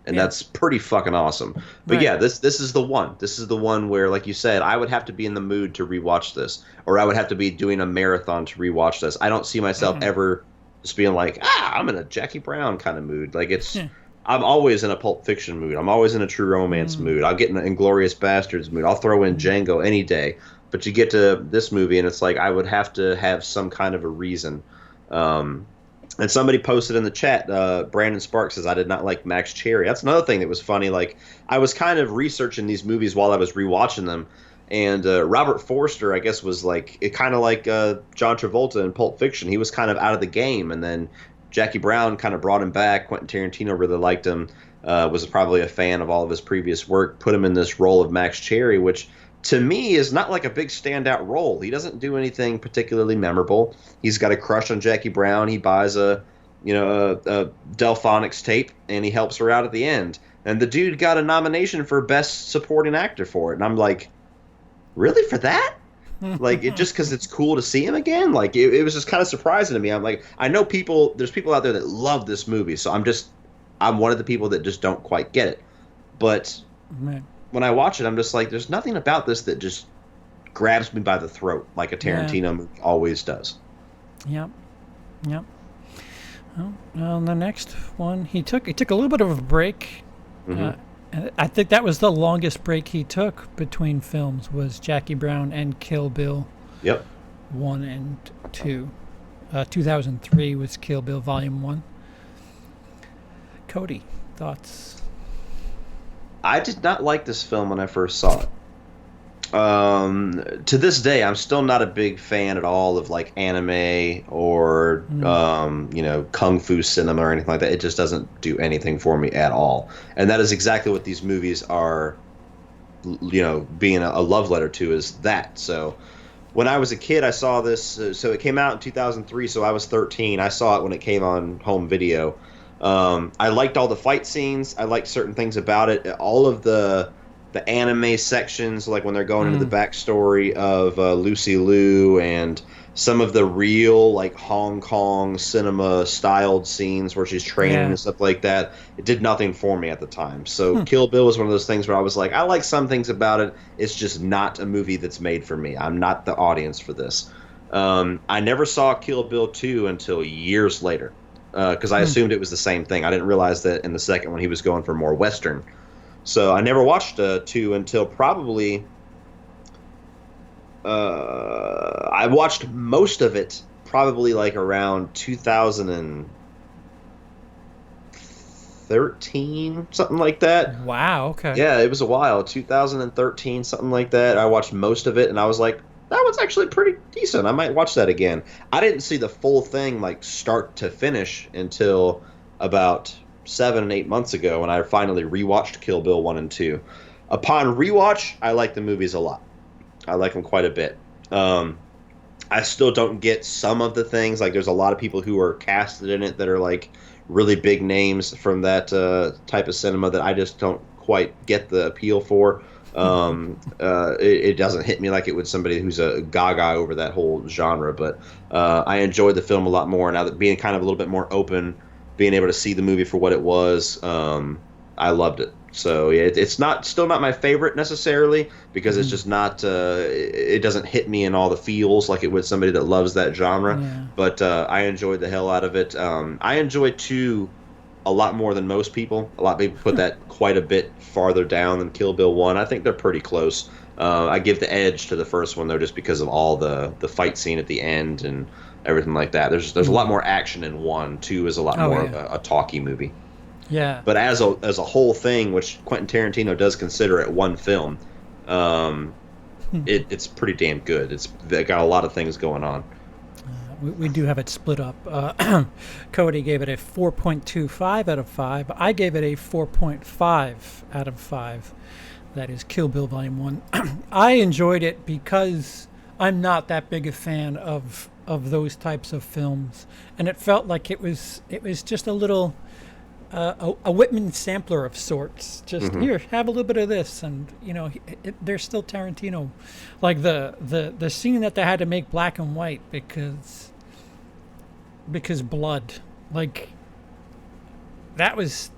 And Yeah. that's pretty fucking awesome. But Right. yeah, this is the one. This is the one where, like you said, I would have to be in the mood to rewatch this, or I would have to be doing a marathon to rewatch this. I don't see myself ever just being like, I'm in a Jackie Brown kind of mood. Like, it's, Yeah. I'm always in a Pulp Fiction mood. I'm always in a True Romance mood. I'll get in an Inglorious Bastards mood. I'll throw in Django any day. But you get to this movie, and it's like I would have to have some kind of a reason. Um, and somebody posted in the chat, Brandon Sparks says, I did not like Max Cherry. That's another thing that was funny. Like, I was kind of researching these movies while I was rewatching them. And Robert Forster, I guess, was like, it kind of like John Travolta in Pulp Fiction. He was kind of out of the game. And then Jackie Brown kind of brought him back. Quentin Tarantino really liked him, was probably a fan of all of his previous work, put him in this role of Max Cherry, which to me is not like a big standout role. He doesn't do anything particularly memorable. He's got a crush on Jackie Brown. He buys a Delphonics tape, and he helps her out at the end. And the dude got a nomination for Best Supporting Actor for it. And I'm like, really, for that? Like, it just because it's cool to see him again? Like, it was just kind of surprising to me. I'm like, I know there's people out there that love this movie, so I'm one of the people that just don't quite get it. But Right. when I watch it, I'm just like, there's nothing about this that just grabs me by the throat like a Tarantino movie always does. Yep. Yep. Well, the next one, he took a little bit of a break. And I think that was the longest break he took between films, was Jackie Brown and Kill Bill Yep. 1 and 2. 2003 was Kill Bill Volume 1. Cody, thoughts? I did not like this film when I first saw it. To this day, I'm still not a big fan at all of like anime or kung fu cinema or anything like that. It just doesn't do anything for me at all. And that is exactly what these movies are, being a love letter to, is that. So when I was a kid, I saw this. So it came out in 2003, so I was 13. I saw it when it came on home video. I liked all the fight scenes. I liked certain things about it. All of the anime sections, like when they're going into the backstory of Lucy Liu, and some of the real like Hong Kong cinema styled scenes where she's training and stuff like that. It did nothing for me at the time. So Kill Bill was one of those things where I was like, I like some things about it. It's just not a movie that's made for me. I'm not the audience for this. I never saw Kill Bill 2 until years later, because I assumed it was the same thing. I didn't realize that in the second one he was going for more Western. So I never watched 2 until probably I watched most of it probably like around 2013, something like that. Wow, okay. Yeah, it was a while. 2013, something like that. I watched most of it, and I was like, that was actually pretty decent. I might watch that again. I didn't see the full thing like start to finish until about 7 and 8 months ago when I finally rewatched Kill Bill 1 and 2. Upon rewatch, I like the movies a lot. I like them quite a bit. I still don't get some of the things. Like, there's a lot of people who are casted in it that are like really big names from that type of cinema that I just don't quite get the appeal for. It doesn't hit me like it would somebody who's a gaga over that whole genre. But I enjoyed the film a lot more now, that being kind of a little bit more open, being able to see the movie for what it was. I loved it. So yeah, it's still not my favorite necessarily, because it's just not. It doesn't hit me in all the feels like it would somebody that loves that genre. Yeah. But I enjoyed the hell out of it. I enjoyed 2 a lot more than most people. A lot of people put that quite a bit farther down than Kill Bill 1. I think they're pretty close. I give the edge to the first one though, just because of all the fight scene at the end and everything like that. There's a lot more action in 1. 2 is a lot more of a talky movie. Yeah. But as a whole thing, which Quentin Tarantino does consider it one film, it's pretty damn good. They got a lot of things going on. We do have it split up. Cody gave it a 4.25 out of 5. I gave it a 4.5 out of 5. That is Kill Bill Volume 1. I enjoyed it because I'm not that big a fan of those types of films, and it felt like it was just a little a Whitman sampler of sorts. Just here, have a little bit of this, and there's still Tarantino, like the scene that they had to make black and white because blood, like that was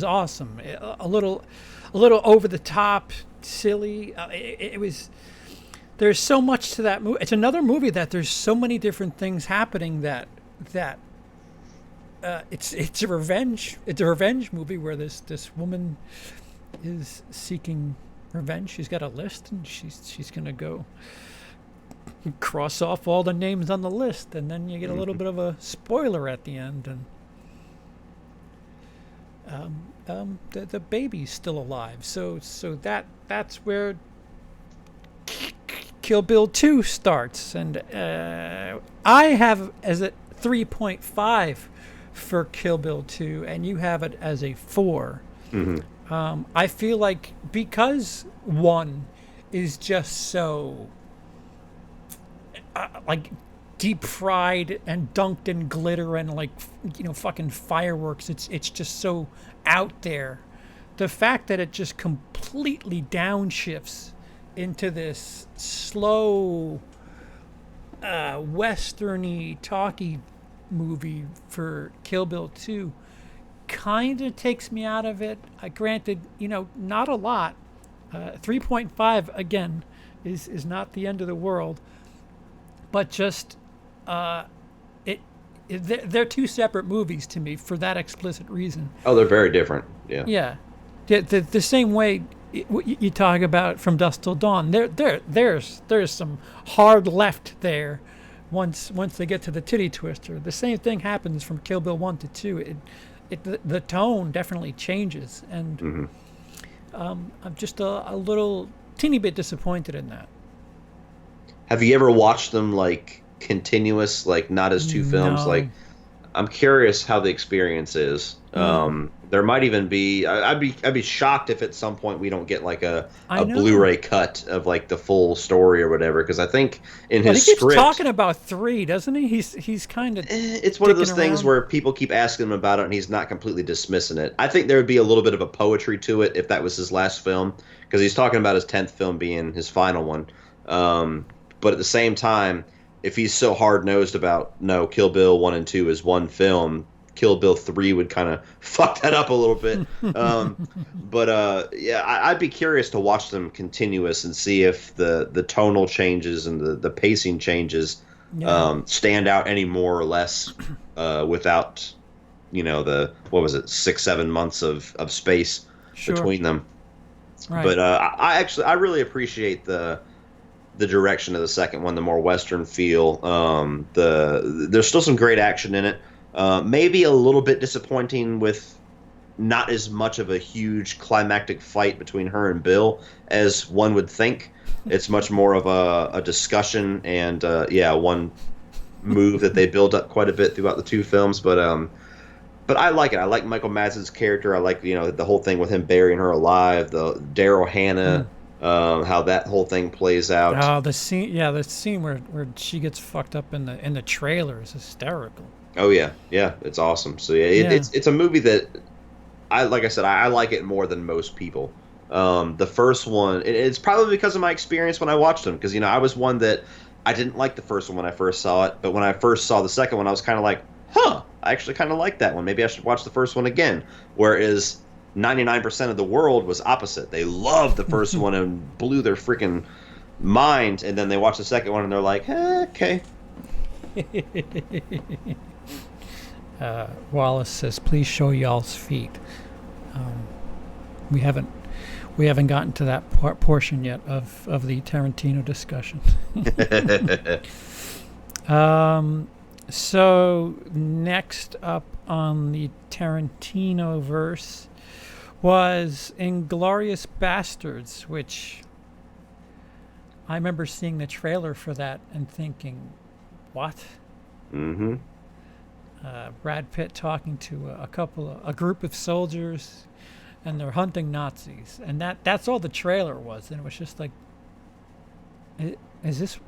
awesome. A little over the top, silly. It was. There's so much to that movie. It's another movie that there's so many different things happening that. It's a revenge movie where this woman is seeking revenge. She's got a list and she's gonna go cross off all the names on the list, and then you get a little bit of a spoiler at the end, and the baby's still alive. So that's where Kill Bill 2 starts, and I have as a 3.5 for Kill Bill 2, and you have it as a 4. I feel like because 1 is just so like deep fried and dunked in glitter and like fucking fireworks, it's just so out there. The fact that it just completely downshifts into this slow westerny talky movie for Kill Bill 2 kind of takes me out of it. Granted, not a lot. 3.5 again is not the end of the world, but just they're two separate movies to me for that explicit reason. Oh, they're very different. Yeah. The same way you talk about From Dusk Till Dawn. There's some hard left there. Once they get to the titty twister, the same thing happens from Kill Bill 1 to 2. The tone definitely changes, and I'm just a little teeny bit disappointed in that. Have you ever watched them like continuous, like not as two films? No. Like, I'm curious how the experience is. There might even be. I'd be shocked if at some point we don't get like a Blu-ray cut of like the full story or whatever. Because I think in his he keeps script, talking about 3, doesn't he? He's kind of. It's one of those things where people keep asking him about it, and he's not completely dismissing it. I think there would be a little bit of a poetry to it if that was his last film, because he's talking about his 10th film being his final one. But at the same time, if he's so hard-nosed about Kill Bill 1 and 2 is one film, Kill Bill 3 would kind of fuck that up a little bit. Yeah, I'd be curious to watch them continuous and see if the tonal changes and the pacing changes stand out any more or less without, the, 6-7 months of space between them. Right. But I really appreciate the direction of the second one, the more Western feel. There's still some great action in it. Maybe a little bit disappointing with not as much of a huge climactic fight between her and Bill as one would think. It's much more of a discussion and one move that they build up quite a bit throughout the two films. But I like it. I like Michael Madsen's character. I like the whole thing with him burying her alive. The Daryl Hannah. How that whole thing plays out. Oh, the scene where she gets fucked up in the trailer is hysterical. Oh yeah, it's awesome. So it's a movie that I like it more than most people. The first one, it's probably because of my experience when I watched them, because I was one that I didn't like the first one when I first saw it, but when I first saw the second one, I was kind of like, I actually kind of like that one. Maybe I should watch the first one again. Whereas 99% of the world was opposite. They loved the first one and blew their freaking mind, and then they watch the second one and they're like, okay. Wallace says, "Please show y'all's feet." We haven't gotten to that portion yet of the Tarantino discussion. So next up on the Tarantino verse was Inglourious Basterds, which I remember seeing the trailer for that and thinking, what? Mm-hmm. Brad Pitt talking to a group of soldiers, and they're hunting Nazis, and that's all the trailer was, and it was just like, is this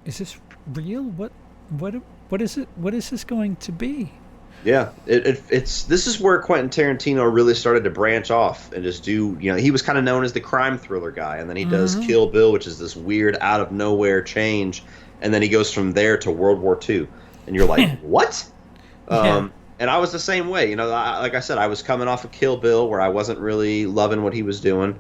real? What is it? What is this going to be? Yeah, it's this is where Quentin Tarantino really started to branch off and just do, he was kind of known as the crime thriller guy, and then he does Kill Bill, which is this weird out of nowhere change, and then he goes from there to World War II, and you're like, what? Yeah. And I was the same way, like I said, I was coming off of Kill Bill where I wasn't really loving what he was doing,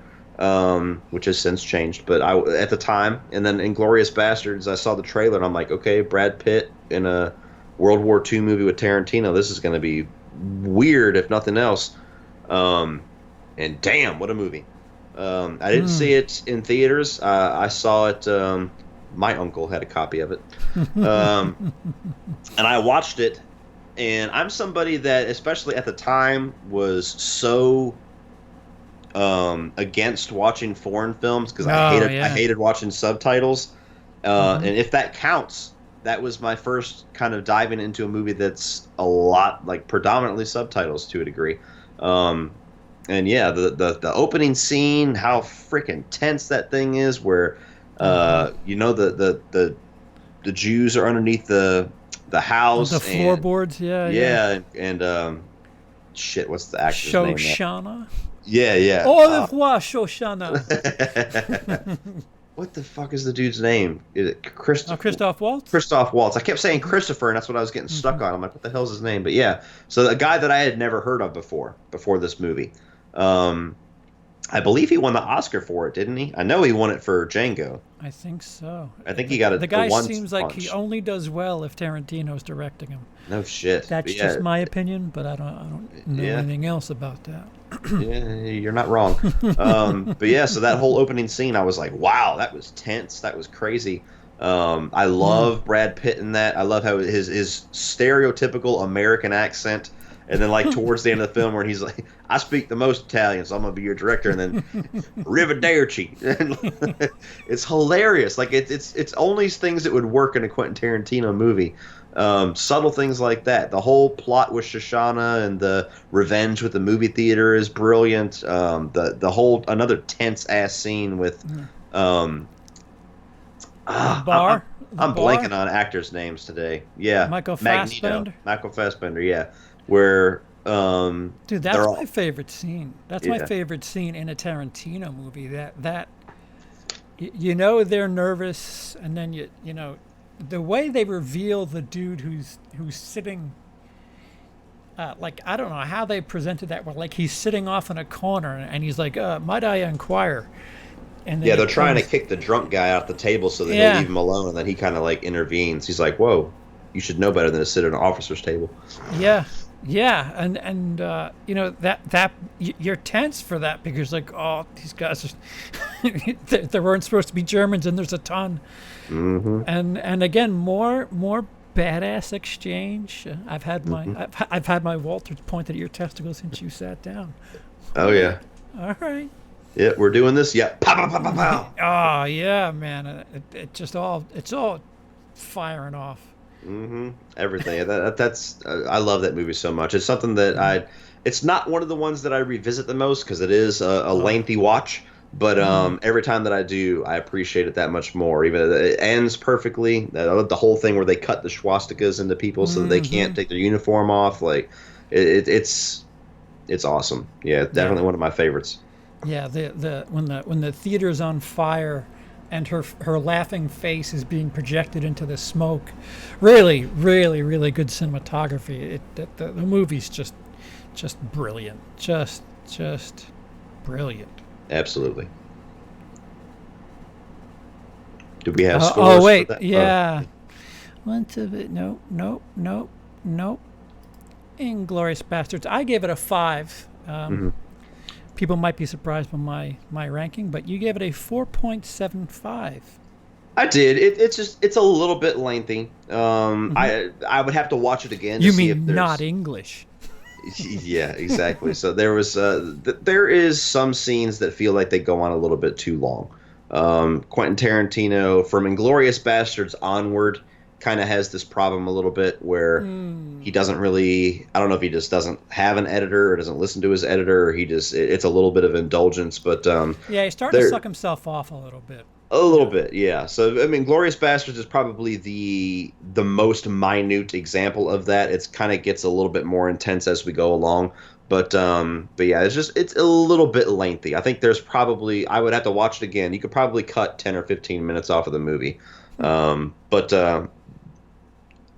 which has since changed, but at the time, and then Inglourious Basterds, I saw the trailer and I'm like, okay, Brad Pitt in a World War II movie with Tarantino. This is going to be weird, if nothing else. And damn, what a movie! I didn't see it in theaters. I saw it. My uncle had a copy of it, and I watched it. And I'm somebody that, especially at the time, was so against watching foreign films because I hated watching subtitles. And if that counts. That was my first kind of diving into a movie that's a lot like predominantly subtitles to a degree. And yeah, the opening scene, how freaking tense that thing is, where the Jews are underneath the house, the floorboards, and shit, what's the actor's name? Shoshana. Yeah. Au revoir, Shoshana. What the fuck is the dude's name? Is it Christoph Waltz? Christoph Waltz. I kept saying Christopher, and that's what I was getting stuck on. I'm like, what the hell's his name? But yeah, so a guy that I had never heard of before this movie. I believe he won the Oscar for it, didn't he? I know he won it for Django. I think so. I think he got it. The guy for seems like he only does well if Tarantino's directing him. No shit. That's just my opinion, but I don't know anything else about that. Yeah, you're not wrong. But yeah, so that whole opening scene, I was like, wow, that was tense. That was crazy. I love Brad Pitt in that. I love how his stereotypical American accent. And then, like, towards the end of the film where he's like, I speak the most Italian, so I'm going to be your director. And then, Arrivederci. It's hilarious. Like, it's only things that would work in a Quentin Tarantino movie. Subtle things like that. The whole plot with Shoshana and the revenge with the movie theater is brilliant. The whole, another tense-ass scene with... bar? I'm blanking on actors' names today. Yeah. Michael Fassbender? Michael Fassbender, yeah. Where dude, that's my favorite scene. That's my favorite scene in a Tarantino movie. That they're nervous, and then you know the way they reveal the dude who's sitting. Like, I don't know how they presented that. Where like he's sitting off in a corner and he's like, "Might I inquire?" And then they're trying to kick the drunk guy out the table so that he'll leave him alone, and then he kind of like intervenes. He's like, "Whoa, you should know better than to sit at an officer's table." Yeah, and that you're tense for that because like, oh, these guys are there weren't supposed to be Germans and there's a ton, and again more badass exchange. I've had my Walters pointed at your testicles since you sat down. Oh yeah. All right. Yeah, we're doing this. Yeah. Pow, pow, pow, pow, pow. Oh yeah, man. It's all firing off. Everything. That's I love that movie so much. It's something that it's not one of the ones that I revisit the most because it is a lengthy watch. But every time that I do, I appreciate it that much more. Even it ends perfectly. The whole thing where they cut the swastikas into people so that they can't take their uniform off. Like it's awesome. Yeah, definitely one of my favorites. Yeah, when the theater's on fire. And her laughing face is being projected into the smoke. Really, really, really good cinematography. The movie's just brilliant. Just brilliant. Absolutely. Do we have scores? Oh wait, for that? yeah. Once of it. Nope. Inglourious Basterds. I gave it a 5. People might be surprised by my ranking, but you gave it a 4.75. I did. It's a little bit lengthy. I would have to watch it again. You to see if mean there's... not English? Yeah, exactly. So there is some scenes that feel like they go on a little bit too long. Quentin Tarantino, from Inglourious Basterds onward, kind of has this problem a little bit where he doesn't really, I don't know if he just doesn't have an editor or doesn't listen to his editor, or it's a little bit of indulgence, but yeah, he's starting to suck himself off a little bit. A little bit, yeah. So I mean, Glorious Bastards is probably the most minute example of that. It's kind of gets a little bit more intense as we go along, but yeah, it's a little bit lengthy. I think there's probably I would have to watch it again. You could probably cut 10 or 15 minutes off of the movie, but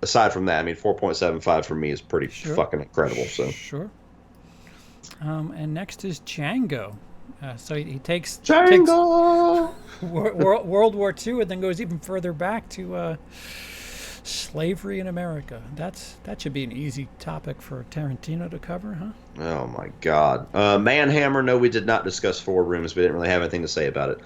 aside from that, I mean, 4.75 for me is pretty Sure. fucking incredible. So Sure. And next is Django. So he takes Django. World War II and then goes even further back to slavery in America. That should be an easy topic for Tarantino to cover, huh? Oh my God. Manhammer, no, we did not discuss Four Rooms. We didn't really have anything to say about it.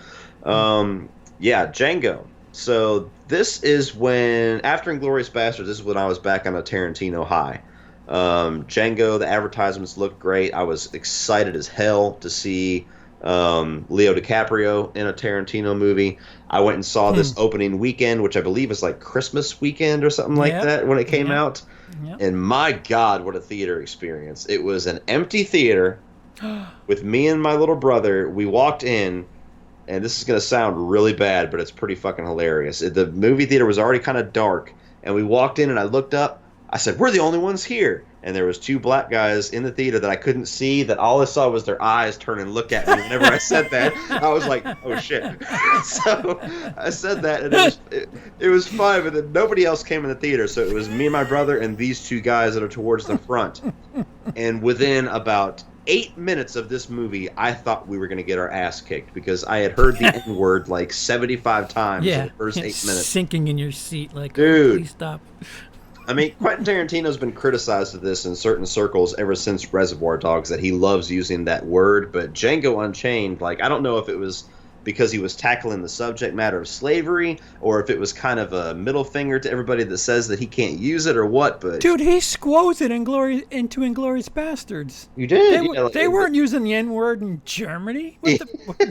Yeah, Django. So this is when, after Inglourious Basterds, this is when I was back on a Tarantino high. Django, the advertisements looked great. I was excited as hell to see Leo DiCaprio in a Tarantino movie. I went and saw this opening weekend, which I believe is like Christmas weekend or something like that when it came out. Yep. And my God, what a theater experience. It was an empty theater with me and my little brother. We walked in, and this is going to sound really bad, but it's pretty fucking hilarious. The movie theater was already kind of dark, and we walked in, and I looked up. I said, we're the only ones here. And there was two black guys in the theater that I couldn't see, that all I saw was their eyes turn and look at me whenever I said that. I was like, oh, shit. So I said that, and it was fun, but then nobody else came in the theater. So it was me and my brother and these two guys that are towards the front. And within about 8 minutes of this movie, I thought we were going to get our ass kicked because I had heard the N-word like 75 times in the first 8 minutes. Sinking in your seat like, dude, please stop. I mean, Quentin Tarantino's been criticized of this in certain circles ever since Reservoir Dogs, that he loves using that word. But Django Unchained, like, I don't know if it was because he was tackling the subject matter of slavery or if it was kind of a middle finger to everybody that says that he can't use it or what. But dude, he squoze it into Inglourious Basterds. You did. They weren't using the N-word in Germany. What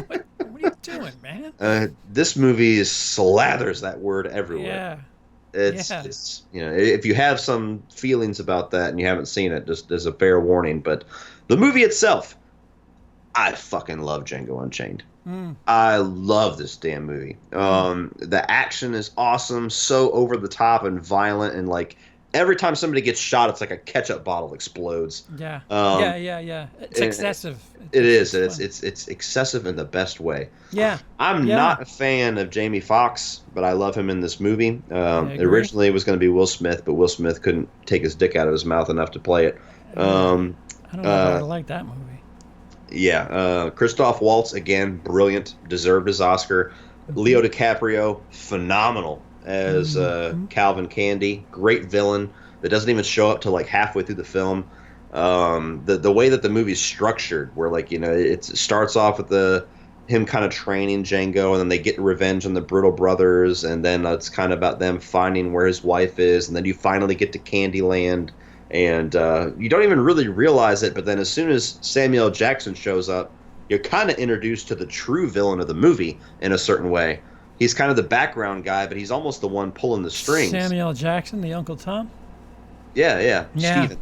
are you doing, man? This movie slathers that word everywhere. Yeah. It's you know, if you have some feelings about that and you haven't seen it, just as a fair warning. But the movie itself, I fucking love Django Unchained. I love this damn movie. The action is awesome, so over the top and violent, and like every time somebody gets shot, it's like a ketchup bottle explodes. Yeah. Yeah. It's excessive. It is. It's excessive in the best way. Yeah. I'm not a fan of Jamie Foxx, but I love him in this movie. Originally, it was going to be Will Smith, but Will Smith couldn't take his dick out of his mouth enough to play it. I don't know if I would like that movie. Yeah. Christoph Waltz, again, brilliant. Deserved his Oscar. Leo DiCaprio, phenomenal as Calvin Candy. Great villain that doesn't even show up till like halfway through the film. The way that the movie's structured, where like, you know, it starts off with him kind of training Django, and then they get revenge on the Brittle brothers, and then it's kind of about them finding where his wife is, and then you finally get to Candyland, and you don't even really realize it, but then as soon as Samuel Jackson shows up, you're kind of introduced to the true villain of the movie in a certain way. He's kind of the background guy, but he's almost the one pulling the strings. Samuel Jackson, the Uncle Tom? Yeah. Steven.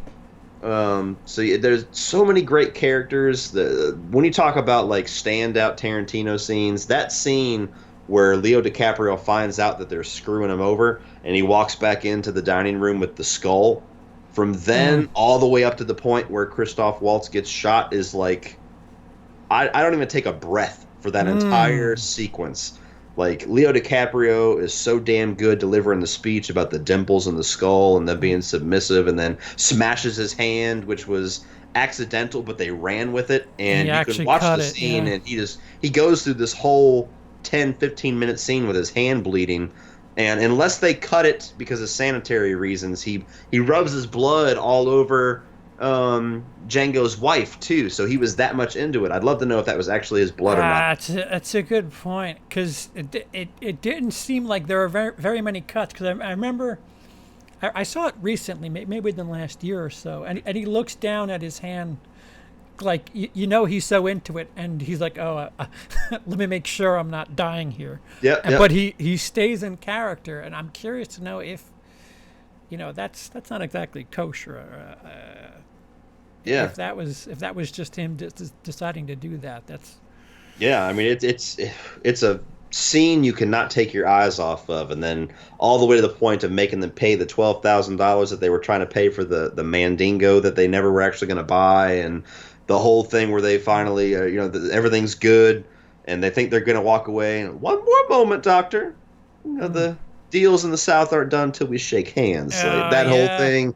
So there's so many great characters. When you talk about like standout Tarantino scenes, that scene where Leo DiCaprio finds out that they're screwing him over and he walks back into the dining room with the skull, from then all the way up to the point where Christoph Waltz gets shot is like, I don't even take a breath for that entire sequence. Like, Leo DiCaprio is so damn good delivering the speech about the dimples in the skull and them being submissive, and then smashes his hand, which was accidental, but they ran with it. And you can watch the scene, and he goes through this whole 10, 15-minute scene with his hand bleeding. And unless they cut it because of sanitary reasons, he rubs his blood all over Django's wife too, so he was that much into it. I'd love to know if that was actually his blood or not. That's a good point, because it didn't seem like there were very, very many cuts, because I remember I saw it recently, maybe within the last year or so, and he looks down at his hand like, you know, he's so into it, and he's like, oh, let me make sure I'm not dying here. But he stays in character, and I'm curious to know if, you know, that's not exactly kosher. If that was just him deciding to do that, that's. Yeah, I mean it's a scene you cannot take your eyes off of, and then all the way to the point of making them pay the $12,000 that they were trying to pay for the Mandingo that they never were actually going to buy, and the whole thing where they finally, everything's good, and they think they're going to walk away. And one more moment, Doctor. The deals in the South aren't done until we shake hands. That whole thing.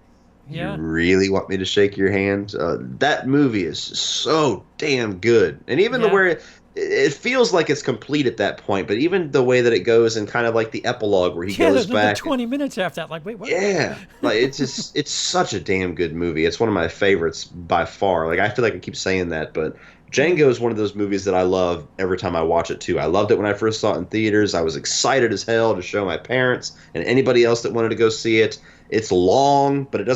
Yeah. You really want me to shake your hand? That movie is so damn good, and even the where it feels like it's complete at that point, but even the way that it goes and kind of like the epilogue where he goes back 20 minutes after that, like, wait, what? Yeah, like it's such a damn good movie. It's one of my favorites by far. Like, I feel like I keep saying that, but Django is one of those movies that I love every time I watch it too. I loved it when I first saw it in theaters. I was excited as hell to show my parents and anybody else that wanted to go see it. It's long, but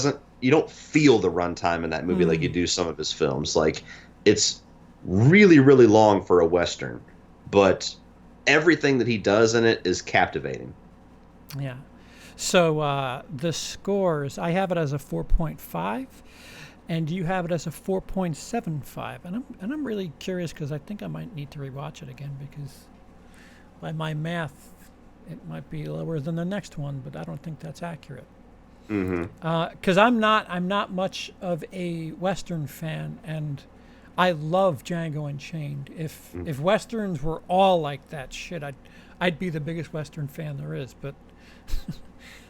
you don't feel the runtime in that movie like you do some of his films. Like, it's really, really long for a Western, but everything that he does in it is captivating. Yeah. So the scores, I have it as a 4.5, and you have it as a 4.75. And I'm really curious because I think I might need to rewatch it again because by my math, it might be lower than the next one, but I don't think that's accurate. Because I'm not much of a Western fan, and I love Django Unchained. If Westerns were all like that shit, I'd be the biggest Western fan there is. But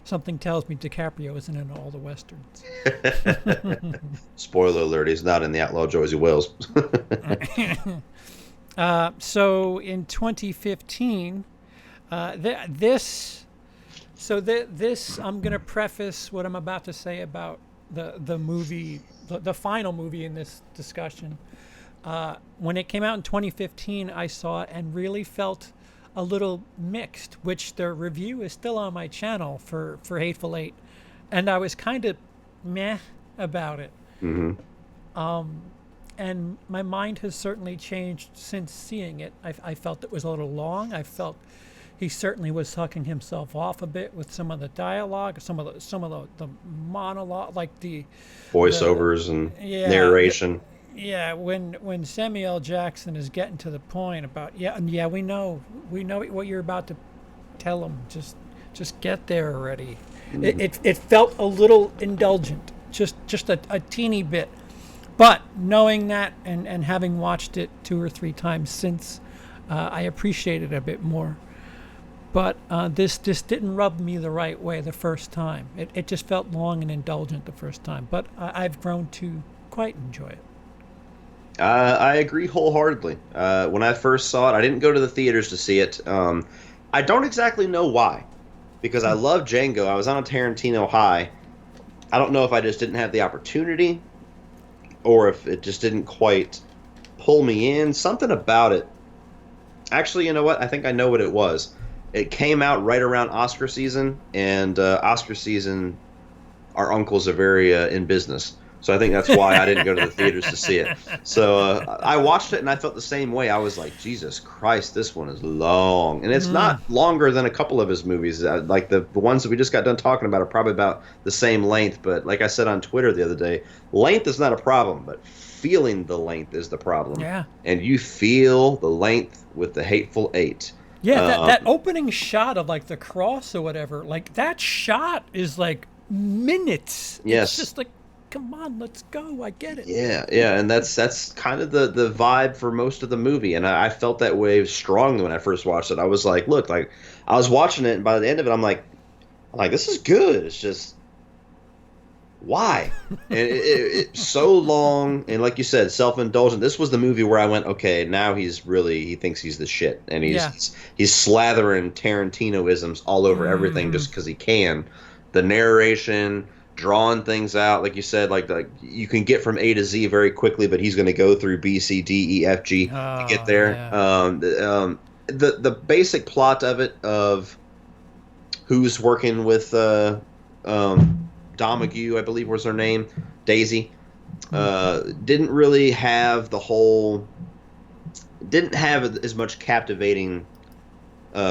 something tells me DiCaprio isn't in all the Westerns. Spoiler alert: he's not in the Outlaw Josie Wells. So in 2015, this I'm going to preface what I'm about to say about the movie, the final movie in this discussion. When it came out in 2015, I saw it and really felt a little mixed, which the review is still on my channel for Hateful Eight, and I was kind of meh about it. And my mind has certainly changed since seeing it. I felt it was a little long. I felt he certainly was sucking himself off a bit with some of the dialogue, some of the monologue, like the voiceovers and narration. When Samuel L. Jackson is getting to the point about we know what you're about to tell him. Just get there already. It felt a little indulgent, just a teeny bit. But knowing that and having watched it 2 or 3 times since, I appreciate it a bit more. But this didn't rub me the right way the first time. It just felt long and indulgent the first time. But I've grown to quite enjoy it. I agree wholeheartedly. When I first saw it, I didn't go to the theaters to see it. I don't exactly know why, because I love Django. I was on a Tarantino high. I don't know if I just didn't have the opportunity, or if it just didn't quite pull me in. Something about it. Actually, you know what? I think I know what it was. It came out right around Oscar season, and Oscar season, our uncles are very in business. So I think that's why I didn't go to the theaters to see it. So I watched it, and I felt the same way. I was like, Jesus Christ, this one is long. And it's not longer than a couple of his movies. Like the ones that we just got done talking about are probably about the same length. But like I said on Twitter the other day, length is not a problem, but feeling the length is the problem. Yeah. And you feel the length with the Hateful Eight. Yeah, that opening shot of like the cross or whatever, like that shot is like minutes. Yes. It's just like, come on, let's go. I get it. Yeah, and that's kind of the vibe for most of the movie, and I felt that way strongly when I first watched it. I was like, look, like I was watching it, and by the end of it, I'm like, this is good. It's just why? And it's so long, and like you said, self-indulgent. This was the movie where I went, okay, now he thinks he's the shit, and he's slathering Tarantino-isms all over everything just because he can. The narration, drawing things out, like you said, like you can get from A to Z very quickly, but he's going to go through B, C, D, E, F, G to get there. Yeah. The basic plot of it, of who's working with Domague, I believe was her name, Daisy, didn't really have didn't have as much captivating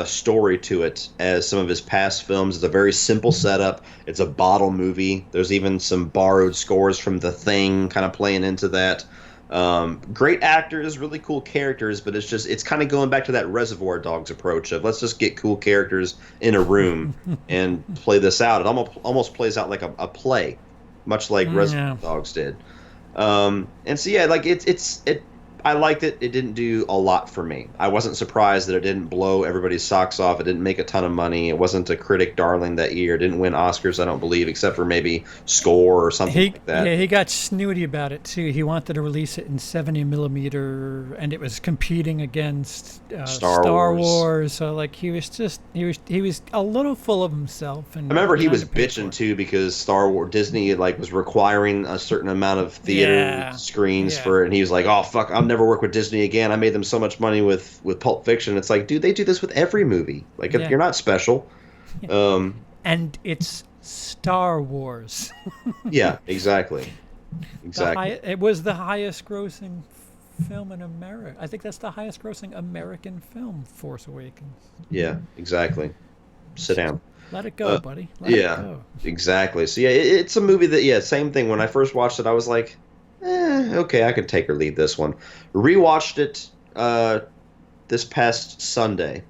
story to it as some of his past films. It's a very simple setup. It's a bottle movie. There's even some borrowed scores from The Thing kind of playing into that. Great actors, really cool characters, but it's kind of going back to that Reservoir Dogs approach of let's just get cool characters in a room and play this out. It almost plays out like a play, much like Reservoir Dogs did. And so yeah, like it. I liked it. It didn't do a lot for me. I wasn't surprised that it didn't blow everybody's socks off. It didn't make a ton of money. It wasn't a critic darling that year. It didn't win Oscars, I don't believe, except for maybe score or something like that. Yeah, he got snooty about it too. He wanted to release it in 70 millimeter, and it was competing against Star Wars. So like he was a little full of himself. And I remember he was bitching too because Star Wars Disney like was requiring a certain amount of theater screens for it, and he was like, "Oh fuck, I'll never work with Disney again. I made them so much money with Pulp Fiction." It's like, dude, they do this with every movie. Like, you're not special. And it's Star Wars. Yeah, exactly. It was the highest grossing film in America. I think that's the highest grossing American film, Force Awakens. Yeah, exactly. Sit down. Let it go, buddy. Let it go. Exactly. So yeah, it's a movie that, same thing. When I first watched it, I was like, okay, I could take or leave this one. Rewatched it this past Sunday.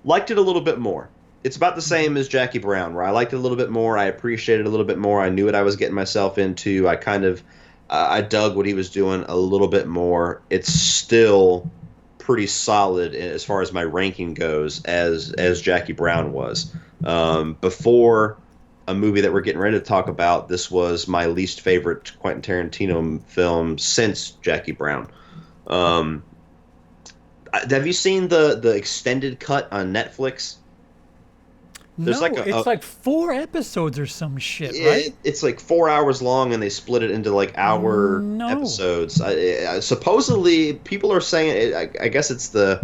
Liked it a little bit more. It's about the same as Jackie Brown, where I liked it a little bit more. I appreciated it a little bit more. I knew what I was getting myself into. I kind of I dug what he was doing a little bit more. It's still pretty solid as far as my ranking goes as Jackie Brown was. Before a movie that we're getting ready to talk about, this was my least favorite Quentin Tarantino film since Jackie Brown. Have you seen the extended cut on Netflix? There's it's like 4 episodes or some shit, right? It's like 4 hours long, and they split it into like hour episodes. Supposedly, people are saying, I guess it's the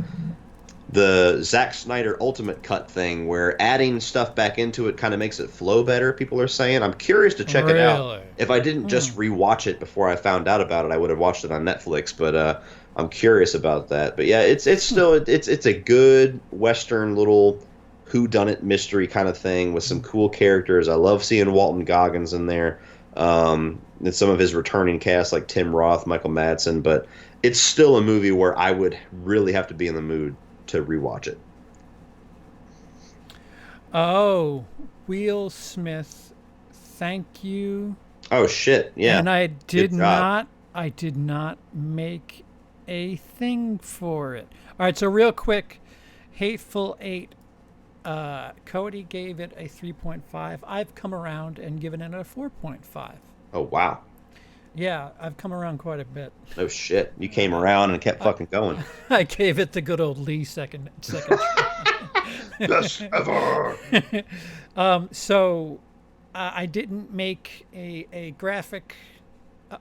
Zack Snyder Ultimate Cut thing, where adding stuff back into it kind of makes it flow better, people are saying. I'm curious to check it out. If I didn't just rewatch it before I found out about it, I would have watched it on Netflix, but I'm curious about that. But yeah, it's still it's a good Western little whodunit mystery kind of thing with some cool characters. I love seeing Walton Goggins in there. And some of his returning cast like Tim Roth, Michael Madsen, but it's still a movie where I would really have to be in the mood to rewatch it. Oh, Will Smith, thank you. Oh shit, yeah. And I did not make a thing for it. All right, so real quick, Hateful Eight. Cody gave it a 3.5. I've come around and given it a 4.5. Oh wow. Yeah, I've come around quite a bit. Oh shit, you came around and kept fucking going. I gave it the good old Lee second Best ever. So I didn't make a graphic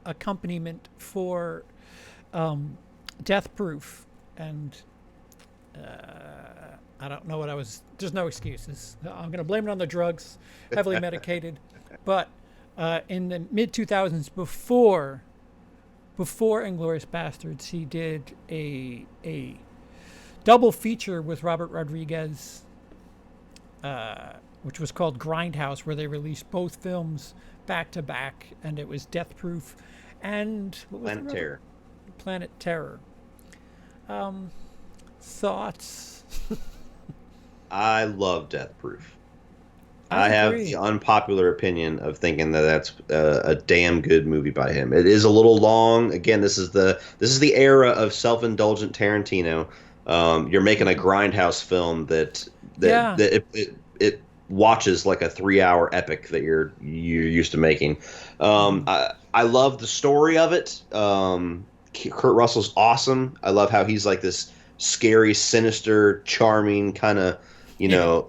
accompaniment for Death Proof, and I don't know what I was. There's no excuses. I'm going to blame it on the drugs, heavily medicated. But in the mid 2000s, before Inglourious Basterds, he did a double feature with Robert Rodriguez, which was called Grindhouse, where they released both films back to back, and it was Death Proof and Planet Terror. Planet Terror. Thoughts? I love Death Proof. I have the unpopular opinion of thinking that that's a damn good movie by him. It is a little long. Again, this is the era of self-indulgent Tarantino. You're making a grindhouse film that it watches like a 3-hour epic that you're used to making. I love the story of it. Kurt Russell's awesome. I love how he's like this scary, sinister, charming kind of,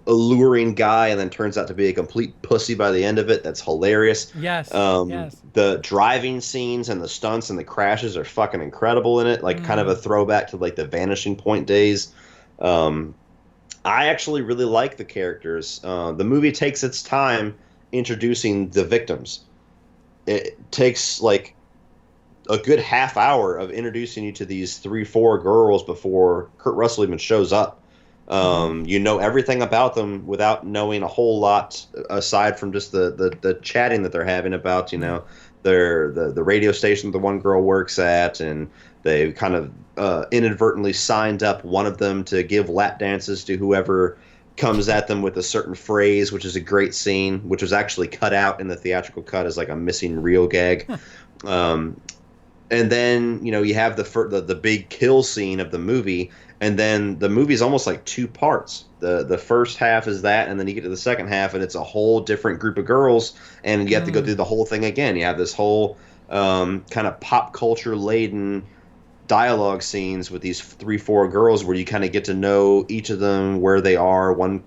alluring guy, and then turns out to be a complete pussy by the end of it. That's hilarious. Yes. The driving scenes and the stunts and the crashes are fucking incredible in it. Like kind of a throwback to like the Vanishing Point days. I actually really like the characters. The movie takes its time introducing the victims. It takes like a good half hour of introducing you to these 3-4 girls before Kurt Russell even shows up. You know everything about them without knowing a whole lot aside from just the chatting that they're having about, the radio station the one girl works at, and they kind of inadvertently signed up one of them to give lap dances to whoever comes at them with a certain phrase, which is a great scene, which was actually cut out in the theatrical cut as like a missing reel gag. And then, you know, you have the big kill scene of the movie, and then the movie is almost like two parts. The first half is that, and then you get to the second half, and it's a whole different group of girls, and you have to go through the whole thing again. You have this whole kind of pop culture laden dialogue scenes with these 3-4 girls where you kind of get to know each of them, where they are. One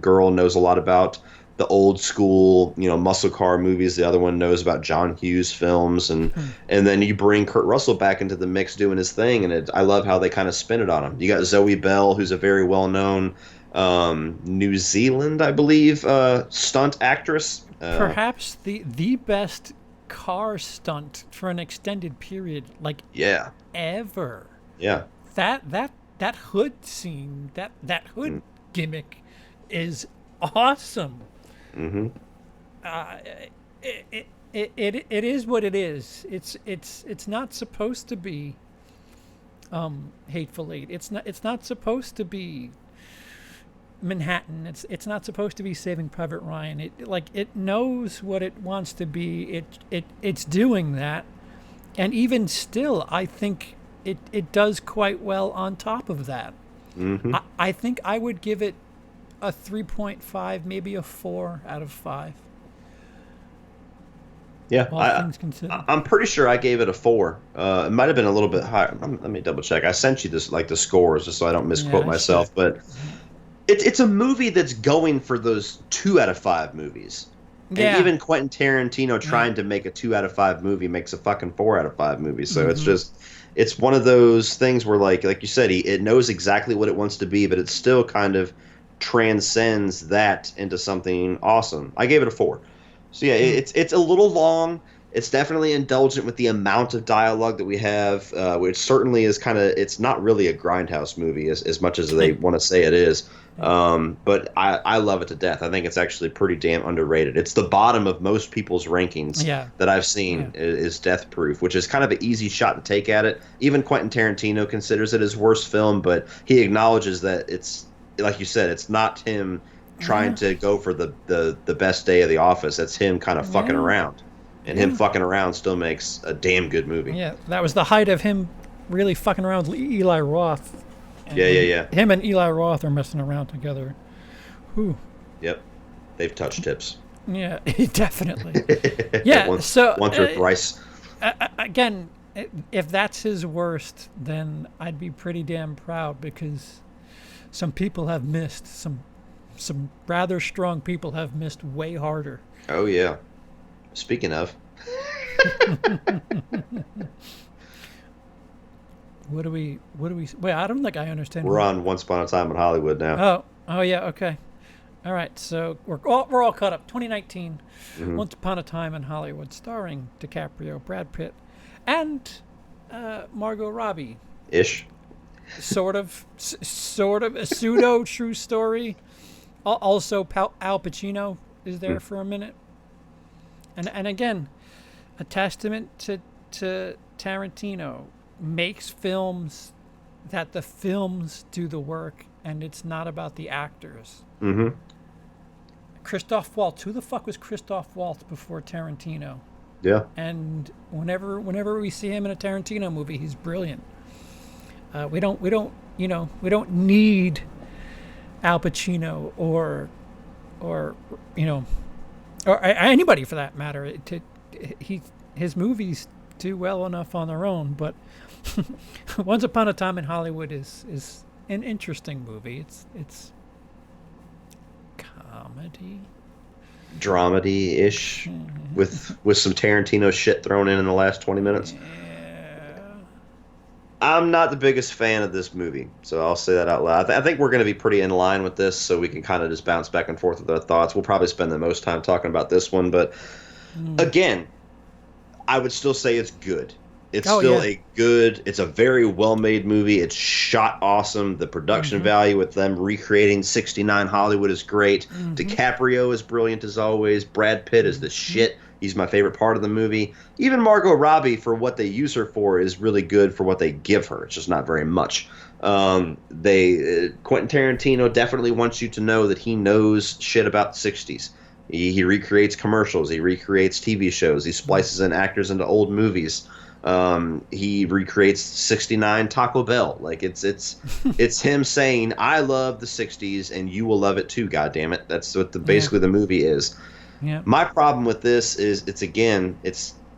girl knows a lot about the old school, you know, muscle car movies. The other one knows about John Hughes films, and then you bring Kurt Russell back into the mix doing his thing, and I love how they kind of spin it on him. You got Zoe Bell, who's a very well known New Zealand, I believe, stunt actress. Perhaps the best car stunt for an extended period, like ever. Yeah. That hood scene, that hood gimmick is awesome. Mm-hmm. It is what it is. It's not supposed to be Hateful Eight. It's not supposed to be Manhattan. It's not supposed to be Saving Private Ryan. It knows what it wants to be. It's doing that, and even still, I think it does quite well on top of that. Mm-hmm. I think I would give it a 3.5, maybe a 4 out of 5. Yeah, all things considered. I'm pretty sure I gave it a 4. It might have been a little bit higher. Let me double check. I sent you this, like, the scores, just so I don't misquote myself. But it's a movie that's going for those 2 out of 5 movies. And even Quentin Tarantino trying to make a 2 out of 5 movie makes a fucking 4 out of 5 movie. So it's one of those things where, like you said, it knows exactly what it wants to be, but it still kind of transcends that into something awesome. I gave it a 4. So yeah, it's a little long. It's definitely indulgent with the amount of dialogue that we have, which certainly is it's not really a grindhouse movie as much as they want to say it is. But I love it to death. I think it's actually pretty damn underrated. It's the bottom of most people's rankings that I've seen is Death Proof, which is kind of an easy shot to take at it. Even Quentin Tarantino considers it his worst film, but he acknowledges that it's, like you said, it's not him trying to go for the best day of The Office. It's him kind of fucking around. And him fucking around still makes a damn good movie. Yeah, that was the height of him really fucking around with Eli Roth. And Yeah. Him and Eli Roth are messing around together. Whew. Yep. They've touched tips. Yeah, definitely. Yeah, once or thrice. Again, if that's his worst, then I'd be pretty damn proud, because some people have missed. Some rather strong people have missed way harder. Oh, yeah. Speaking of. What do we wait, I don't think I understand. We're on Once Upon a Time in Hollywood now. Oh yeah, okay. All right, so we're all caught up. 2019, Once Upon a Time in Hollywood, starring DiCaprio, Brad Pitt, and Margot Robbie. Ish. Sort of a pseudo true story. Also, Al Pacino is there for a minute. And again, a testament to Tarantino. Makes films that the films do the work, and it's not about the actors. Mm-hmm. Christoph Waltz. Who the fuck was Christoph Waltz before Tarantino? Yeah. And whenever we see him in a Tarantino movie, he's brilliant. We don't need Al Pacino or anybody for that matter. His movies do well enough on their own, but Once Upon a Time in Hollywood is an interesting movie. It's comedy, dramedy-ish, with some Tarantino shit thrown in the last 20 minutes. Yeah. I'm not the biggest fan of this movie, so I'll say that out loud. I think we're going to be pretty in line with this, so we can kind of just bounce back and forth with our thoughts. We'll probably spend the most time talking about this one, but again, I would still say it's good. It's it's a very well-made movie. It's shot awesome. The production value with them recreating 69 Hollywood is great. DiCaprio is brilliant as always. Brad Pitt is the shit. He's my favorite part of the movie. Even Margot Robbie, for what they use her for, is really good for what they give her. It's just not very much. Quentin Tarantino definitely wants you to know that he knows shit about the 60s. He recreates commercials. He recreates TV shows. He splices in actors into old movies. He recreates 69 Taco Bell. Like it's him saying, I love the 60s and you will love it too, goddammit. That's what basically the movie is. Yeah. My problem with this is it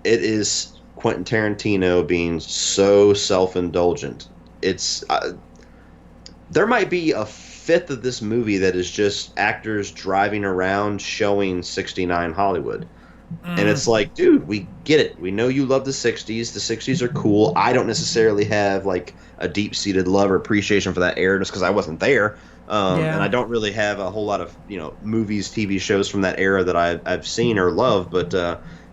is Quentin Tarantino being so self-indulgent. There might be a fifth of this movie that is just actors driving around showing 69 Hollywood. And it's like, dude, we get it. We know you love the 60s. The 60s are cool. I don't necessarily have like a deep-seated love or appreciation for that era just because I wasn't there. And I don't really have a whole lot of, movies, TV shows from that era that I've seen or love, but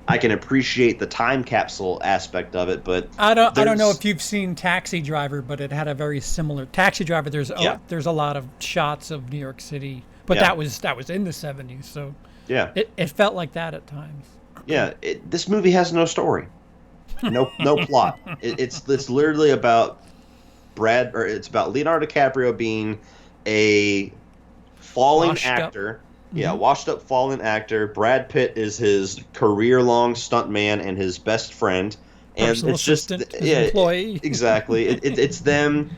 I can appreciate the time capsule aspect of it. But I don't know if you've seen Taxi Driver, but it had a very similar Taxi Driver. There's a lot of shots of New York City, but that was in the 70s, so yeah, it felt like that at times. Yeah, this movie has no story, no plot. It's literally about it's about Leonardo DiCaprio being a falling actor. Washed up fallen actor. Brad Pitt is his career-long stuntman and his best friend. And personal it's just employee. Exactly. It's them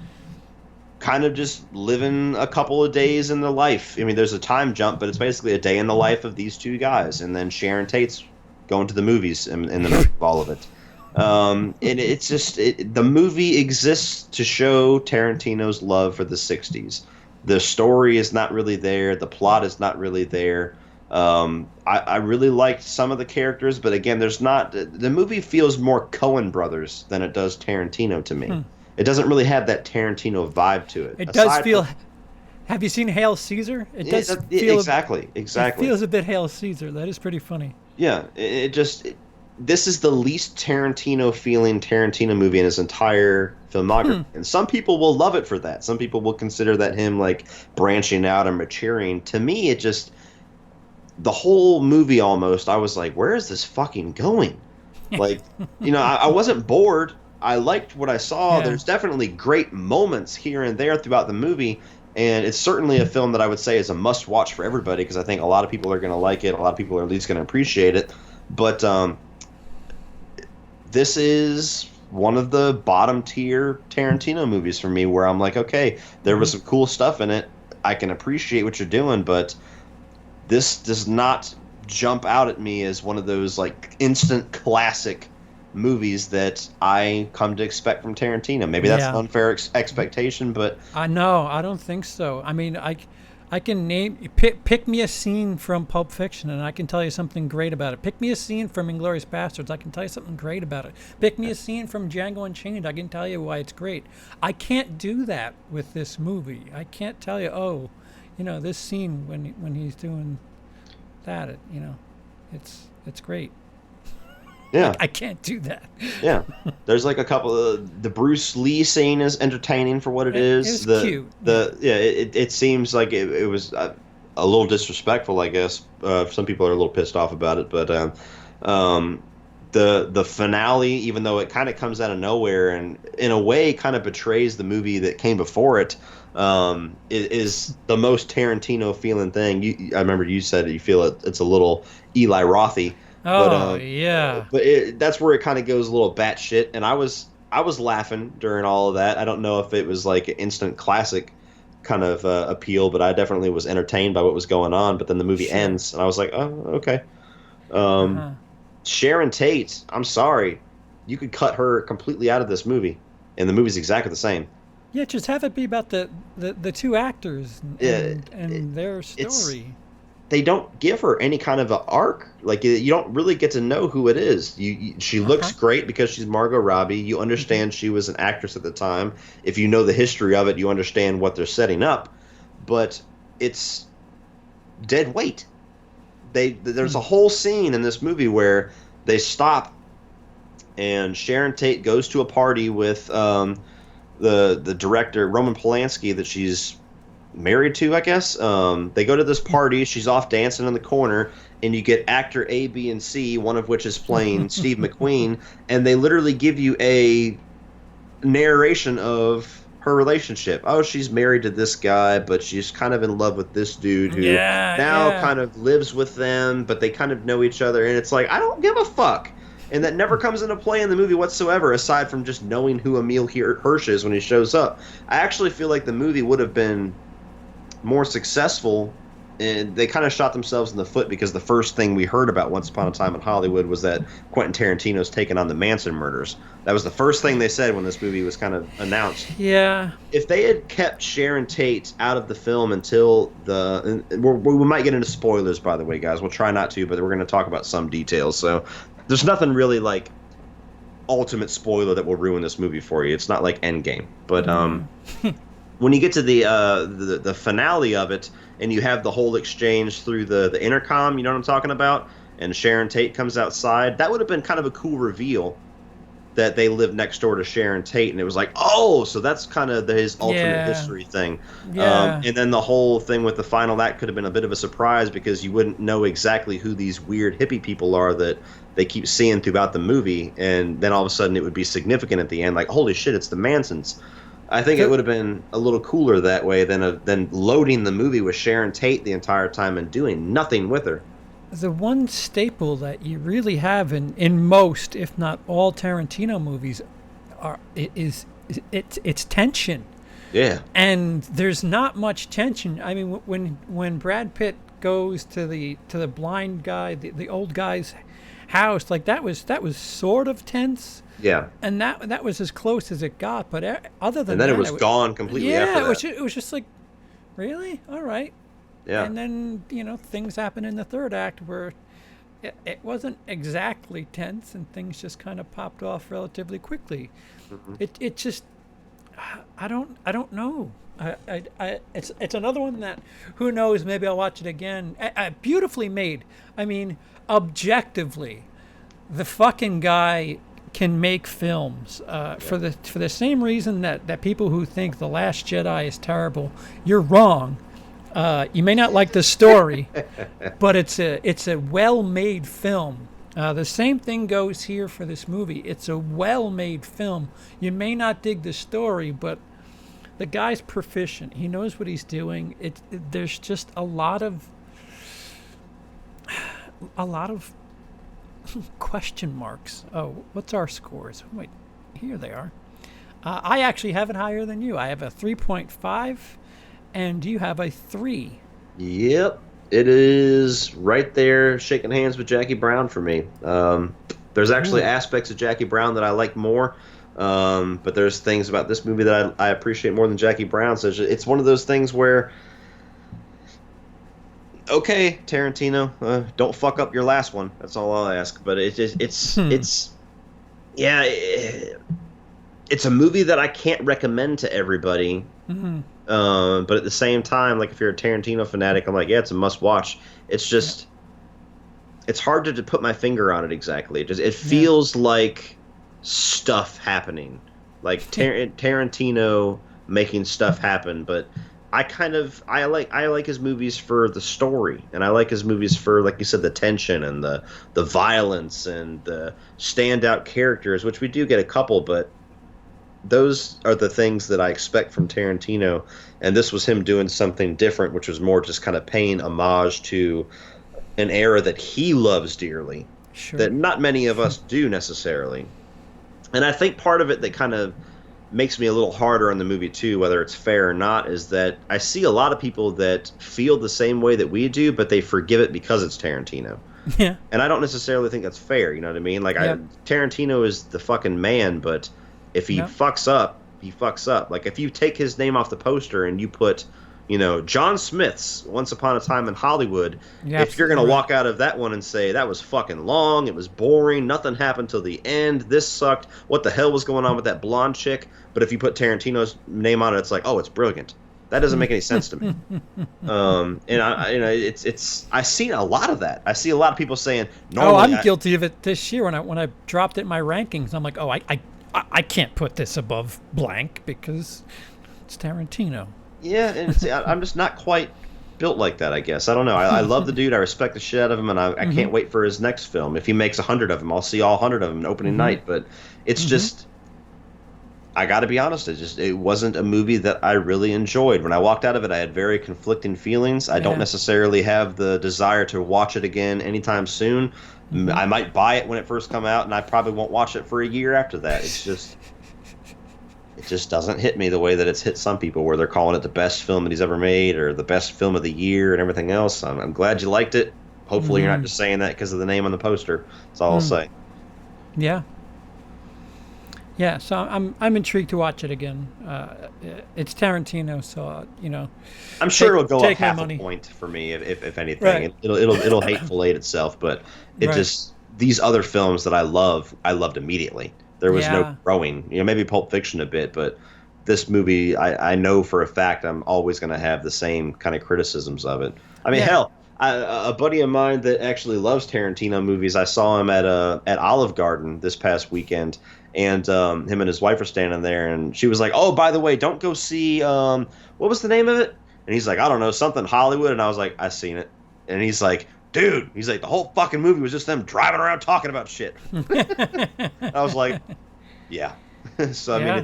kind of just living a couple of days in the life. I mean, there's a time jump, but it's basically a day in the life of these two guys. And then Sharon Tate's going to the movies in the middle of all of it. And it's just the movie exists to show Tarantino's love for the 60s. The story is not really there. The plot is not really there. I really liked some of the characters, but again, there's not. The movie feels more Coen Brothers than it does Tarantino to me. It doesn't really have that Tarantino vibe to it. It does feel. Have you seen Hail Caesar? It does feel exactly. It feels a bit Hail Caesar. That is pretty funny. Yeah, this is the least Tarantino feeling Tarantino movie in his entire filmography. And some people will love it for that. Some people will consider that him like branching out and maturing. To me, it just the whole movie almost, I was like, where is this fucking going? Like, I wasn't bored. I liked what I saw. There's definitely great moments here and there throughout the movie. And it's certainly a film that I would say is a must-watch for everybody because I think a lot of people are going to like it. A lot of people are at least going to appreciate it. But this is one of the bottom-tier Tarantino movies for me where I'm like, okay, there was some cool stuff in it. I can appreciate what you're doing, but this does not jump out at me as one of those like instant classic movies that I come to expect from Tarantino. Maybe that's an unfair expectation, but I don't think so. I mean, I can pick me a scene from Pulp Fiction and I can tell you something great about it. Pick me a scene from Inglourious Basterds, I can tell you something great about it. Pick me a scene from Django Unchained, I can tell you why it's great. I can't do that with this movie. I can't tell you, this scene when he's doing that, it's great. Yeah, I can't do that. Yeah, there's like a couple of the Bruce Lee scene is entertaining for what it is. It's cute. It seems like it was a little disrespectful, I guess. Some people are a little pissed off about it, but the finale, even though it kind of comes out of nowhere and in a way kind of betrays the movie that came before it, is the most Tarantino feeling thing. I remember you said you feel it's a little Eli Rothy. Oh, yeah. But that's where it kind of goes a little batshit, and I was laughing during all of that. I don't know if it was like an instant classic kind of appeal, but I definitely was entertained by what was going on. But then the movie ends, and I was like, oh, okay. Sharon Tate, I'm sorry. You could cut her completely out of this movie, and the movie's exactly the same. Yeah, just have it be about the two actors and their story. They don't give her any kind of an arc. Like, you don't really get to know who it is. She looks great because she's Margot Robbie. You understand she was an actress at the time. If you know the history of it, you understand what they're setting up. But it's dead weight. There's a whole scene in this movie where they stop and Sharon Tate goes to a party with the director, Roman Polanski, that she's married to, I guess. They go to this party. She's off dancing in the corner, and you get actor A, B, and C, one of which is playing Steve McQueen, and they literally give you a narration of her relationship. Oh, she's married to this guy, but she's kind of in love with this dude who now kind of lives with them, but they kind of know each other, and it's like, I don't give a fuck. And that never comes into play in the movie whatsoever, aside from just knowing who Emil Hirsch is when he shows up. I actually feel like the movie would have been more successful, and they kind of shot themselves in the foot because the first thing we heard about Once Upon a Time in Hollywood was that Quentin Tarantino's taken on the Manson murders. That was the first thing they said when this movie was kind of announced. Yeah. If they had kept Sharon Tate out of the film until we might get into spoilers, by the way, guys. We'll try not to, but we're going to talk about some details. So there's nothing really like ultimate spoiler that will ruin this movie for you. It's not like Endgame, but when you get to the finale of it, and you have the whole exchange through the intercom, you know what I'm talking about, and Sharon Tate comes outside, that would have been kind of a cool reveal that they lived next door to Sharon Tate, and it was like, oh, so that's kind of his alternate history thing. Yeah. And then the whole thing with the final act could have been a bit of a surprise because you wouldn't know exactly who these weird hippie people are that they keep seeing throughout the movie, and then all of a sudden it would be significant at the end, like, holy shit, it's the Mansons. I think it would have been a little cooler that way than loading the movie with Sharon Tate the entire time and doing nothing with her. The one staple that you really have in most, if not all, Tarantino movies is tension. Yeah. And there's not much tension. I mean, when Brad Pitt goes to the blind guy, the old guy's house, like that was sort of tense. Yeah. And that was as close as it got. But other than that, and then it was gone completely. After that. It was just like, really? All right. Yeah. And then, things happen in the third act where it wasn't exactly tense and things just kind of popped off relatively quickly. Mm-hmm. It just, I don't know. It's another one that, who knows, maybe I'll watch it again. Beautifully made. I mean, objectively, the fucking guy can make films for the same reason that people who think The Last Jedi is terrible, you're wrong. You may not like the story, but it's a well-made film. The same thing goes here for this movie. It's a well-made film. You may not dig the story, but the guy's proficient. He knows what he's doing. There's just a lot of question marks. Oh, what's our scores? Wait, here they are. I actually have it higher than you. I have a 3.5. And you have a 3. Yep. It is right there shaking hands with Jackie Brown for me. There's actually aspects of Jackie Brown that I like more, but there's things about this movie that I appreciate more than Jackie Brown. So it's one of those things where, okay, Tarantino, don't fuck up your last one. That's all I'll ask. But it's a movie that I can't recommend to everybody. Mm-hmm. But at the same time, like if you're a Tarantino fanatic, I'm like, yeah, it's a must-watch. It's just, it's hard to put my finger on it exactly. It feels like stuff happening, like Tarantino making stuff happen. But I like his movies for the story, and I like his movies for, like you said, the tension and the violence and the standout characters, which we do get a couple, but those are the things that I expect from Tarantino, and this was him doing something different, which was more just kind of paying homage to an era that he loves dearly, that not many of us do necessarily. And I think part of it that kind of makes me a little harder on the movie too, whether it's fair or not, is that I see a lot of people that feel the same way that we do, but they forgive it because it's Tarantino. Yeah. And I don't necessarily think that's fair, you know what I mean? Like, Tarantino is the fucking man, but if he fucks up, he fucks up. Like, if you take his name off the poster and you put, John Smith's Once Upon a Time in Hollywood, if you're going to walk out of that one and say, that was fucking long, it was boring, nothing happened till the end, this sucked, what the hell was going on with that blonde chick? But if you put Tarantino's name on it, it's like, oh, it's brilliant. That doesn't make any sense to me. And I see a lot of that. I see a lot of people saying, I'm guilty of it this year when I dropped it in my rankings. I'm like, I can't put this above blank because it's Tarantino. Yeah, and I'm just not quite built like that, I guess. I don't know. I love the dude. I respect the shit out of him, and I can't wait for his next film. If he makes 100 of them, I'll see all 100 of them opening night. But it's just, I got to be honest, it wasn't a movie that I really enjoyed. When I walked out of it, I had very conflicting feelings. I don't necessarily have the desire to watch it again anytime soon. I might buy it when it first come out, and I probably won't watch it for a year after that. It just doesn't hit me the way that it's hit some people, where they're calling it the best film that he's ever made or the best film of the year and everything else. I'm glad you liked it. Hopefully you're not just saying that because of the name on the poster. That's all I'll say. Yeah. Yeah, so I'm intrigued to watch it again. It's Tarantino, so I'm sure it'll go up half a point for me, if anything. Right. It'll Hateful Eight itself, but just these other films that I loved immediately. There was no growing. Maybe Pulp Fiction a bit, but this movie, I know for a fact I'm always going to have the same kind of criticisms of it. I mean, hell, a buddy of mine that actually loves Tarantino movies, I saw him at Olive Garden this past weekend, and him and his wife were standing there, and she was like, "Oh, by the way, don't go see what was the name of it?" And he's like, "I don't know, something Hollywood." And I was like, "I've seen it." And he's like, "Dude," he's like, "the whole fucking movie was just them driving around talking about shit." I was like, "Yeah." So I mean,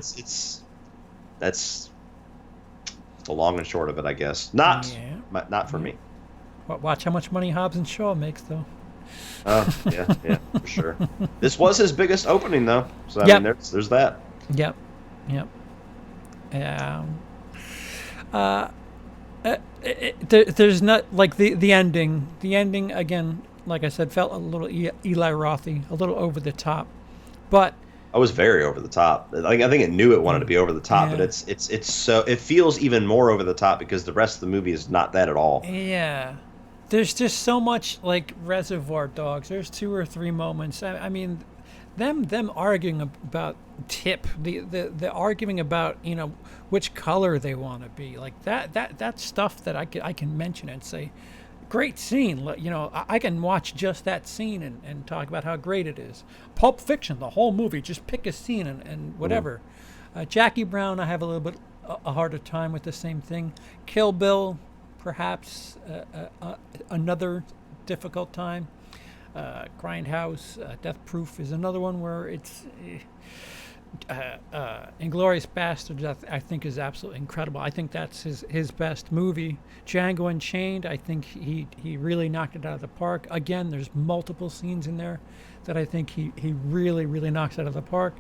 that's the long and short of it, I guess. Not for me. Watch how much money Hobbs and Shaw makes, though. Yeah, for sure. This was his biggest opening, though. So I mean, there's that. Yep. There's not like the ending. The ending again, like I said, felt a little Eli Rothy, a little over the top, but I was very over the top. I think it knew it wanted to be over the top, but it's so it feels even more over the top because the rest of the movie is not that at all. Yeah. There's just so much like Reservoir Dogs. There's 2 or 3 moments. I mean, them arguing about tip, the arguing about which color they want to be, like that stuff that I can mention and say, great scene. I can watch just that scene and talk about how great it is. Pulp Fiction, the whole movie, just pick a scene and whatever. Jackie Brown, I have a little bit a harder time with the same thing. Kill Bill, perhaps another difficult time. Grindhouse, Death Proof is another one where it's Inglourious Basterds. I think is absolutely incredible. I think that's his best movie. Django Unchained, I think he really knocked it out of the park. Again, there's multiple scenes in there that I think he really knocks out of the park.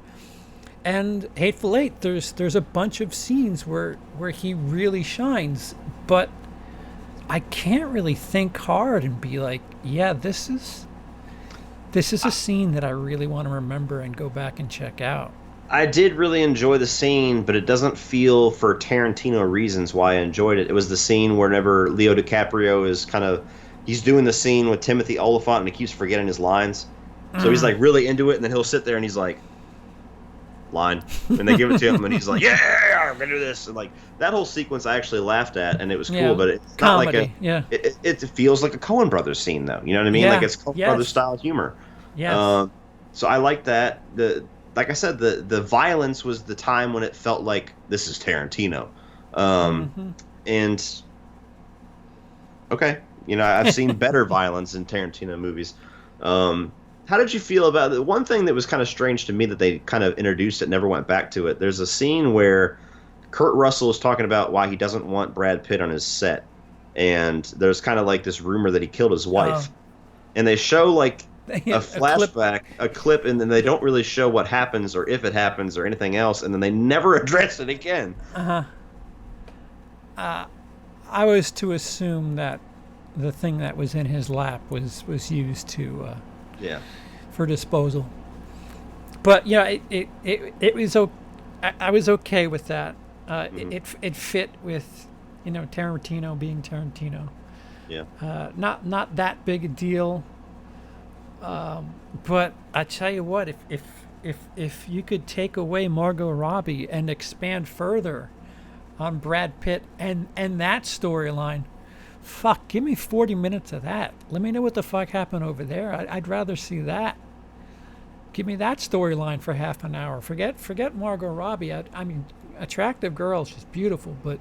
And Hateful Eight, there's a bunch of scenes where he really shines, but I can't really think hard and be like, yeah, this is a scene that I really want to remember and go back and check out. I did really enjoy the scene, but it doesn't feel, for Tarantino reasons, why I enjoyed it. It was the scene whenever Leo DiCaprio is he's doing the scene with Timothy Olyphant and he keeps forgetting his lines. So he's like really into it, and then he'll sit there and he's like, line, and they give it to him and he's like, yeah, I'm gonna do this, and like that whole sequence I actually laughed at, and it was cool, but it's comedy, not like it feels like a Coen Brothers scene, though, you know what I mean? Like it's Coen Brothers style humor. So I like that. Like I said, the violence was the time when it felt like this is Tarantino. And okay, I've seen better violence in Tarantino movies. How did you feel about it? One thing that was kind of strange to me that they kind of introduced it, never went back to it. There's a scene where Kurt Russell is talking about why he doesn't want Brad Pitt on his set, and there's kind of like this rumor that he killed his wife, and they show like a flashback, a clip, and then they don't really show what happens or if it happens or anything else, and then they never address it again. I was to assume that the thing that was in his lap was used to for disposal, but it was I was okay with that. It fit with Tarantino being Tarantino. Not that big a deal. But I tell you what, if you could take away Margot Robbie and expand further on Brad Pitt and that storyline, fuck, give me 40 minutes of that. Let me know what the fuck happened over there. I'd rather see that. Give me that storyline for half an hour. Forget Margot Robbie. I mean, attractive girl, she's beautiful, but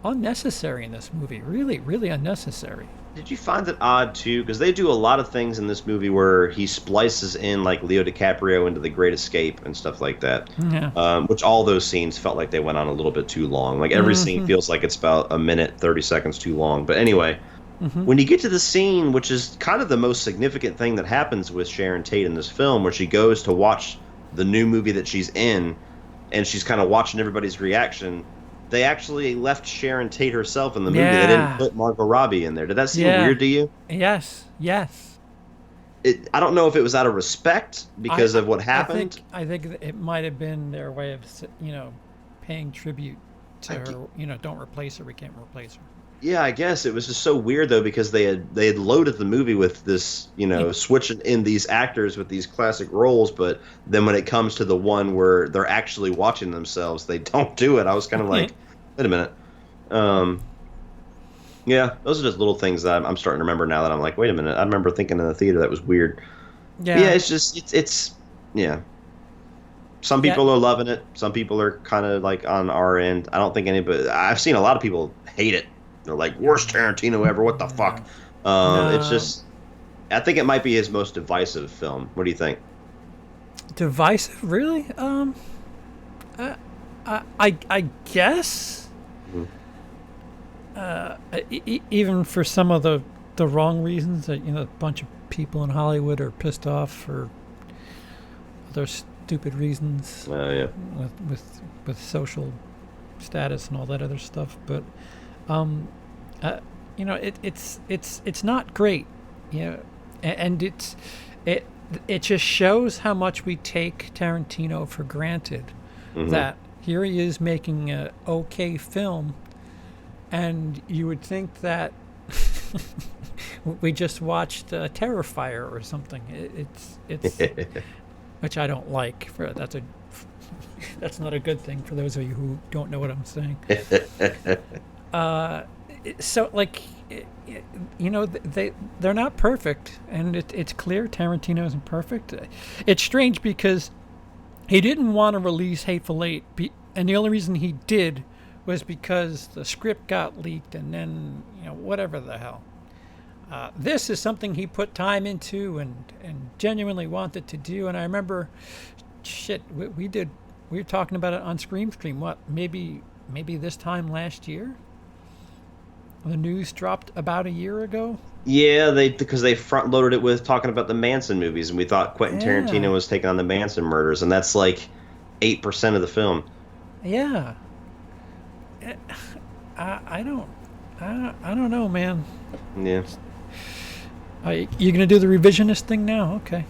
unnecessary in this movie. Really, really unnecessary. Did you find it odd too? Because they do a lot of things in this movie where he splices in like Leo DiCaprio into The Great Escape and stuff like that. Yeah. Which all those scenes felt like they went on a little bit too long. Like every scene feels like it's about a minute, 30 seconds too long. But anyway, when you get to the scene, which is kind of the most significant thing that happens with Sharon Tate in this film, where she goes to watch the new movie that she's in, and she's kind of watching everybody's reaction. They actually left Sharon Tate herself in the movie. Yeah. They didn't put Margot Robbie in there. Did that seem weird to you? Yes. I don't know if it was out of respect because of what happened. I think it might have been their way of, paying tribute to her. Don't replace her. We can't replace her. Yeah, I guess it was just so weird though, because they had loaded the movie with this, switching in these actors with these classic roles, but then when it comes to the one where they're actually watching themselves, they don't do it. I was kind of like, wait a minute. Yeah, those are just little things that I'm starting to remember now that I'm like, wait a minute. I remember thinking in the theater that was weird. Yeah, but yeah, it's just it's yeah. Some people are loving it. Some people are kind of like on our end. I don't think anybody. I've seen a lot of people hate it. They're like, worst Tarantino ever. What the fuck? No. It's just, I think it might be his most divisive film. What do you think? Divisive, really? I guess. Even for some of the wrong reasons that a bunch of people in Hollywood are pissed off for other stupid reasons. Yeah. With social status and all that other stuff, but. It's not great, and it just shows how much we take Tarantino for granted. That here he is making a okay film, and you would think that we just watched Terrifier or something. It's which I don't like. That's not a good thing for those of you who don't know what I'm saying. So like, they're not perfect, and it's clear Tarantino isn't perfect. It's strange because he didn't want to release Hateful Eight, and the only reason he did was because the script got leaked, and then whatever the hell. This is something he put time into and genuinely wanted to do, and I remember, we were talking about it on Scream. What, maybe this time last year? The news dropped about a year ago. Yeah, because they front loaded it with talking about the Manson movies, and we thought Quentin Tarantino was taking on the Manson murders, and that's like 8% of the film. Yeah. I don't know, man. Yeah. You gonna do the revisionist thing now? Okay.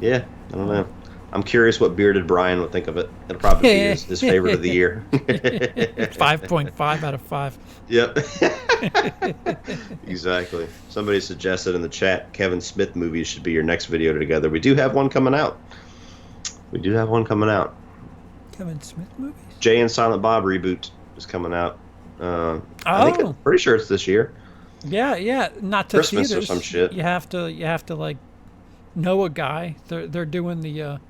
Yeah, I don't know. I'm curious what Bearded Brian would think of it. It'll probably be his favorite of the year. 5.5 out of 5. Yep. Exactly. Somebody suggested in the chat Kevin Smith movies should be your next video together. We do have one coming out. Kevin Smith movies? Jay and Silent Bob reboot is coming out. I think I'm pretty sure it's this year. Yeah. Not to Christmas theaters. Or some shit. You have to like know a guy. They're doing the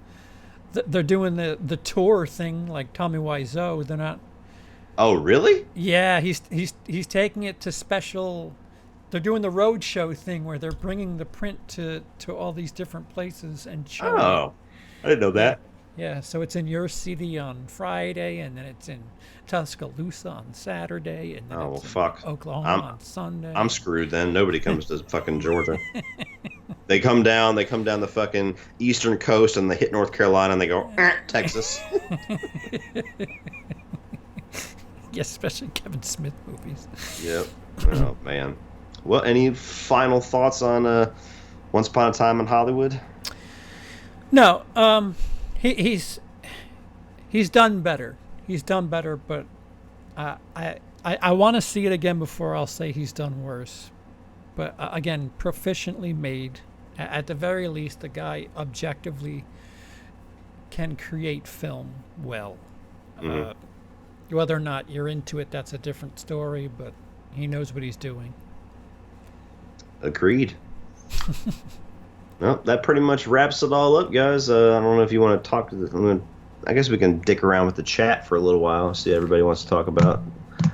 tour thing like Tommy Wiseau. They're not. Oh really? Yeah, he's taking it to special. They're doing the road show thing where they're bringing the print to all these different places and showing. Oh, I didn't know that. Yeah, so it's in your city on Friday, and then it's in Tuscaloosa on Saturday, and then it's in Oklahoma on Sunday. I'm screwed then. Nobody comes to fucking Georgia. They come down the fucking eastern coast, and they hit North Carolina, and they go, Texas. Yeah, especially Kevin Smith movies. Yep. Oh, man. Well, any final thoughts on Once Upon a Time in Hollywood? No, he's done better. He's done better, but I want to see it again before I'll say he's done worse. But again, proficiently made. At the very least, the guy objectively can create film well. Whether or not you're into it, that's a different story, but he knows what he's doing. Agreed. Well, that pretty much wraps it all up, guys. I don't know if you want to talk to I guess we can dick around with the chat for a little while, see what everybody wants to talk about.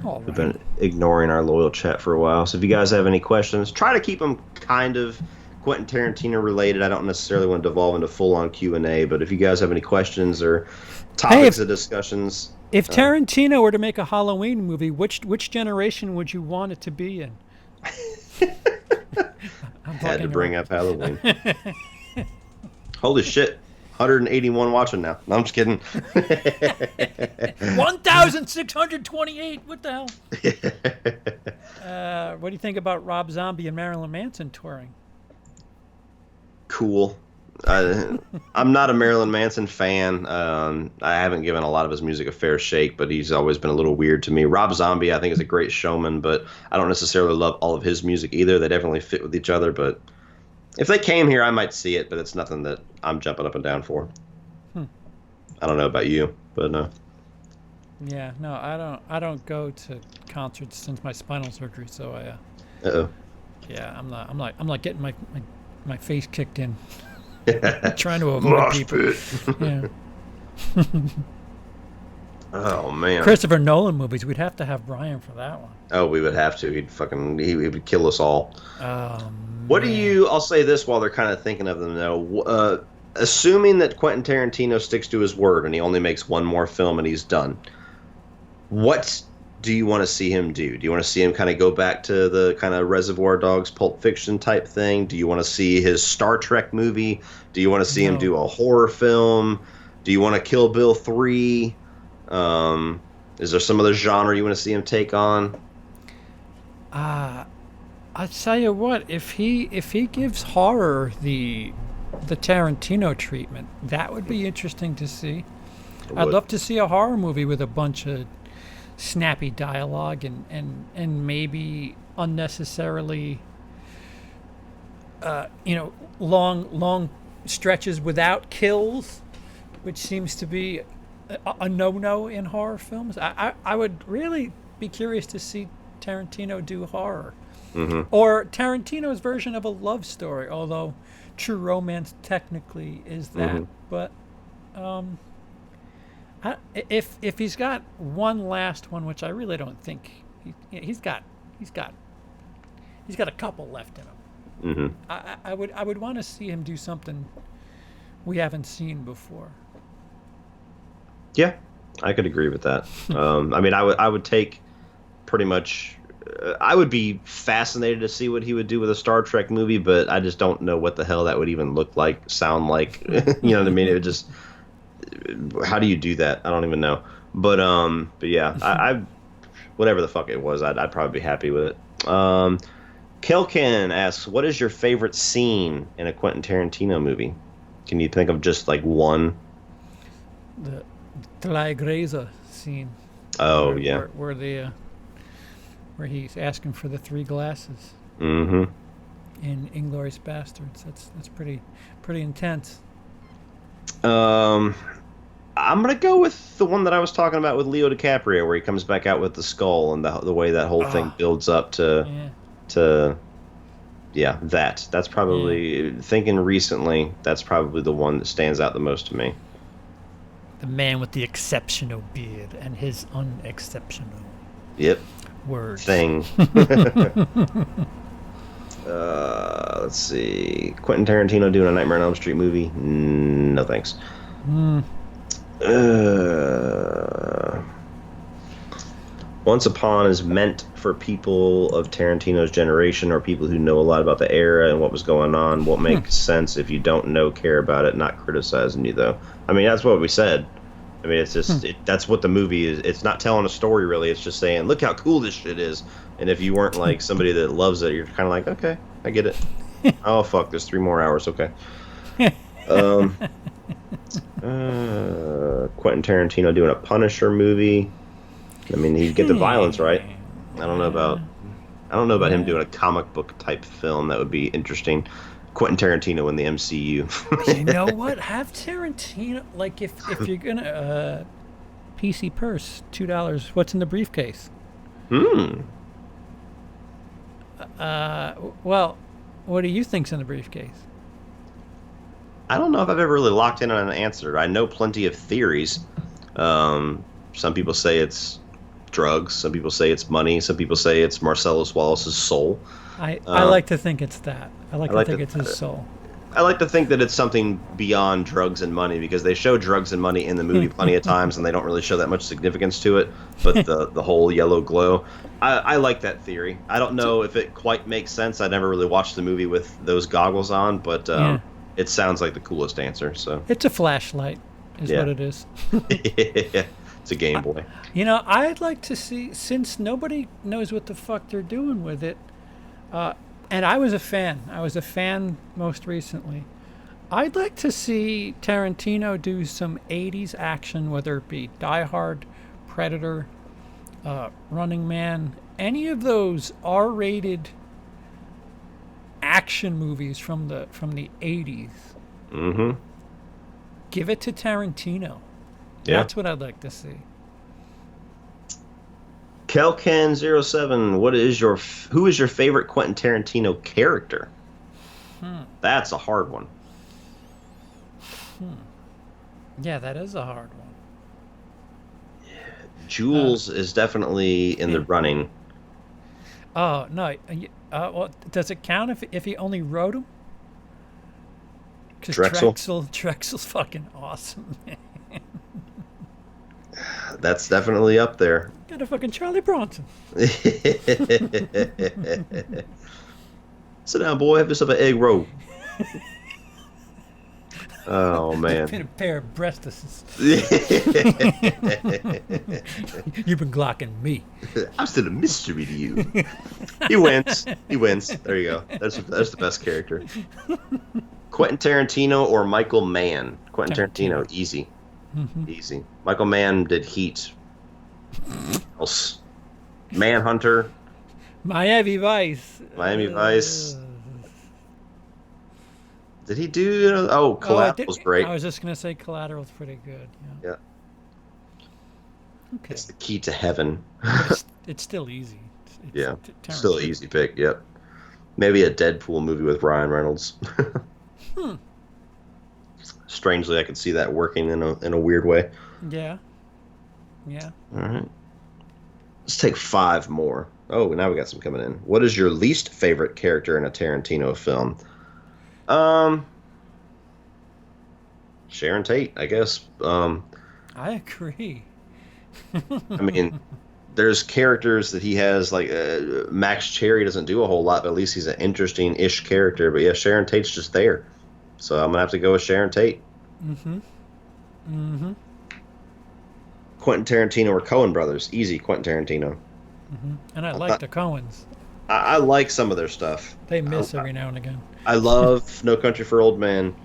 All We've right. been ignoring our loyal chat for a while. So if you guys have any questions, try to keep them kind of Quentin Tarantino related. I don't necessarily want to devolve into full-on Q&A, but if you guys have any questions or Hey, topics of discussions, if Tarantino were to make a Halloween movie, which generation would you want it to be in? I'm had to talking bring up Halloween. Holy shit. 181 watching now. No, I'm just kidding. 1,628. What the hell? What do you think about Rob Zombie and Marilyn Manson touring? Cool. I'm not a Marilyn Manson fan. I haven't given a lot of his music a fair shake, but he's always been a little weird to me. Rob Zombie, I think, is a great showman, but I don't necessarily love all of his music either. They definitely fit with each other, but if they came here, I might see it, but it's nothing that I'm jumping up and down for. I don't know about you, but no. Yeah, no, I don't go to concerts since my spinal surgery, so Uh-oh. yeah, I'm not getting my face kicked in. Trying to avoid people. Yeah. Oh, man. Christopher Nolan movies, we'd have to have Brian for that one. Oh, we would have to. He would kill us all. Oh, What do you, I'll say this while they're kind of thinking of them, though. Assuming that Quentin Tarantino sticks to his word and he only makes one more film and he's done, what do you want to see him do? Do you want to see him kind of go back to the kind of Reservoir Dogs, Pulp Fiction type thing? Do you want to see his Star Trek movie? Do you want to see him do a horror film? Do you want to Kill Bill 3? Is there some other genre you want to see him take on? I tell you what, if he gives horror the Tarantino treatment, that would be interesting to see. I'd love to see a horror movie with a bunch of snappy dialogue and maybe unnecessarily long stretches without kills, which seems to be a no-no in horror films. I would really be curious to see Tarantino do horror. Or Tarantino's version of a love story, although True Romance technically is that. But if he's got one last one, which I really don't think he's got a couple left in him. I would want to see him do something we haven't seen before. Yeah, I could agree with that. I mean, I would take pretty much. I would be fascinated to see what he would do with a Star Trek movie, but I just don't know what the hell that would even look like, sound like. You know what I mean? It would just. How do you do that? I don't even know. But yeah, I whatever the fuck it was, I'd probably be happy with it. Kelkin asks, "What is your favorite scene in a Quentin Tarantino movie? Can you think of just like one?" The Tigresa scene. Oh, yeah. Where he's asking for the 3 glasses. Mm-hmm. In Inglourious Basterds. That's pretty intense. I'm gonna go with the one that I was talking about with Leo DiCaprio, where he comes back out with the skull and the way that whole thing builds up to that's probably thinking recently. That's probably the one that stands out the most to me. The man with the exceptional beard and his unexceptional words. Thing. Let's see. Quentin Tarantino doing a Nightmare on Elm Street movie? No thanks. Once Upon is meant for people of Tarantino's generation or people who know a lot about the era and what was going on. Won't make sense if you don't care about it. Not criticizing you, though. I mean, that's what we said. I mean, it's just that's what the movie is. It's not telling a story, really. It's just saying, look how cool this shit is. And if you weren't like somebody that loves it, you're kind of like, okay, I get it. Oh, fuck, there's 3 more hours. Okay. Quentin Tarantino doing a Punisher movie. I mean, he'd get the violence right. I don't know about him doing a comic book type film. That would be interesting. Quentin Tarantino in the MCU. You know what? Have Tarantino, like, if you're gonna PC purse, $2. What's in the briefcase? Well, what do you think's in the briefcase? I don't know if I've ever really locked in on an answer. I know plenty of theories. Some people say it's drugs. Some people say it's money. Some people say it's Marcellus Wallace's soul. I like to think it's that. I like to think it's his soul. I like to think that it's something beyond drugs and money, because they show drugs and money in the movie plenty of times, and they don't really show that much significance to it. But the whole yellow glow, I like that theory. I don't know if it quite makes sense. I never really watched the movie with those goggles on, but it sounds like the coolest answer. So it's a flashlight, is what it is. It's a Game Boy. I'd like to see, since nobody knows what the fuck they're doing with it, and I was a fan. I was a fan most recently. I'd like to see Tarantino do some 80s action, whether it be Die Hard, Predator, Running Man, any of those R-rated action movies from the 80s. Mm-hmm. Give it to Tarantino. Yeah. That's what I'd like to see. Kelcan07, who is your favorite Quentin Tarantino character? That's a hard one. Yeah, that is a hard one. Jules is definitely in the running. Oh, no. Well, does it count if he only wrote them? Because Drexel's fucking awesome, man. That's definitely up there. Got a fucking Charlie Bronson. Sit down, boy. Have yourself an egg roll. Oh, man. Been a pair of breastises. You've been glocking me. I'm still a mystery to you. He wins. There you go. That's the best character. Quentin Tarantino or Michael Mann? Quentin Tarantino. Easy. Mm-hmm. Easy. Michael Mann did Heat. Else. Manhunter. Miami Vice. Did he do? Collateral's great. I was just gonna say Collateral's pretty good. Yeah. Okay. It's the key to heaven. It's still easy. Still an easy pick. Yep. Maybe a Deadpool movie with Ryan Reynolds. Strangely, I could see that working in a weird way. Yeah. All right. Let's take 5 more. Oh, now we got some coming in. What is your least favorite character in a Tarantino film? Sharon Tate, I guess. I agree. I mean, there's characters that he has, like Max Cherry doesn't do a whole lot, but at least he's an interesting-ish character. But yeah, Sharon Tate's just there. So I'm going to have to go with Sharon Tate. Quentin Tarantino or Coen Brothers. Easy, Quentin Tarantino. And I like the Coens. I like some of their stuff. They miss every now and again. I love No Country for Old Men.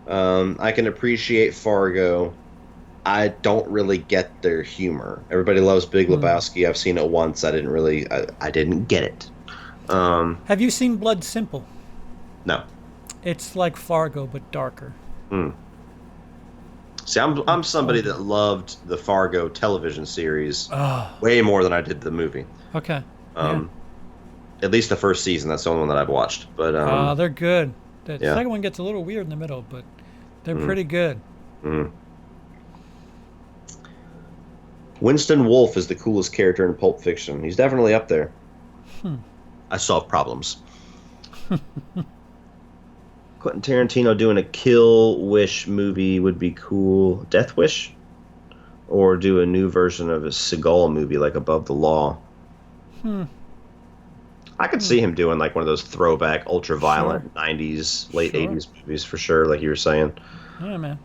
I can appreciate Fargo. I don't really get their humor. Everybody loves Big Lebowski. I've seen it once. I didn't get it. Have you seen Blood Simple? No. It's like Fargo, but darker. See, I'm somebody that loved the Fargo television series way more than I did the movie. Okay. At least the first season. That's the only one that I've watched. But they're good. The second one gets a little weird in the middle, but they're pretty good. Winston Wolfe is the coolest character in Pulp Fiction. He's definitely up there. I solve problems. Quentin Tarantino doing a Kill Wish movie would be cool. Death Wish? Or do a new version of a Seagal movie like Above the Law. I could see him doing like one of those throwback, ultra-violent 90s, late 80s movies for sure, like you were saying. Yeah, man.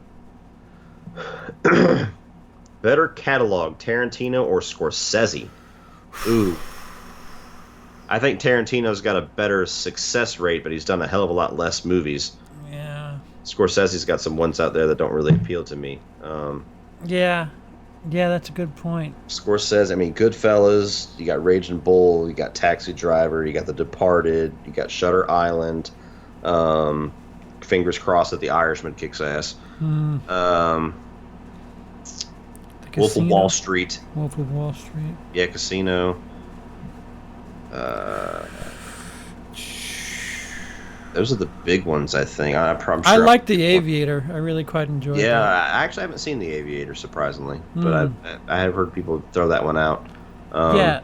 Better catalog, Tarantino or Scorsese? Ooh. I think Tarantino's got a better success rate, but he's done a hell of a lot less movies. Yeah. Scorsese's got some ones out there that don't really appeal to me. Yeah, that's a good point. Scorsese, I mean, Goodfellas, you got Raging Bull, you got Taxi Driver, you got The Departed, you got Shutter Island, fingers crossed that The Irishman kicks ass. Wolf of Wall Street. Wolf of Wall Street. Yeah, Casino. Those are the big ones, I think. I'm sure I like The Aviator. I really quite enjoyed it. Yeah, I actually haven't seen The Aviator, surprisingly. But I have heard people throw that one out. Yeah,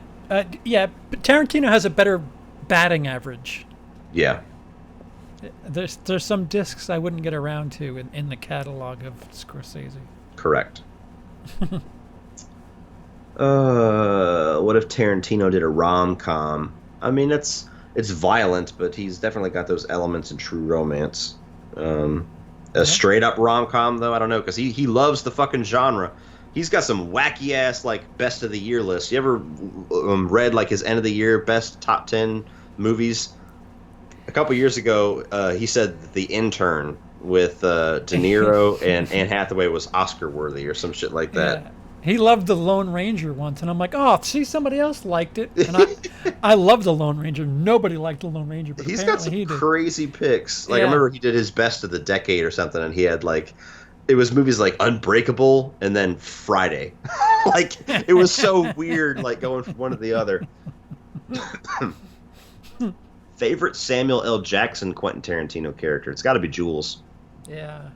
yeah. But Tarantino has a better batting average. Yeah. There's some discs I wouldn't get around to in the catalog of Scorsese. Correct. What if Tarantino did a rom-com? I mean, it's violent, but he's definitely got those elements in True Romance. A straight-up rom-com, though, I don't know, because he loves the fucking genre. He's got some wacky-ass, like, best of the year lists. You ever read, like, his end of the year best top 10 movies? A couple years ago, he said The Intern with De Niro and Anne Hathaway was Oscar-worthy or some shit like that. Yeah. He loved The Lone Ranger once, and I'm like, oh, see, somebody else liked it. And I love The Lone Ranger. Nobody liked The Lone Ranger, but He's got some crazy picks. Like, I remember he did his best of the decade or something, and he had, like, it was movies like Unbreakable and then Friday. Like, it was so weird, like, going from one to the other. Favorite Samuel L. Jackson Quentin Tarantino character? It's got to be Jules. Yeah.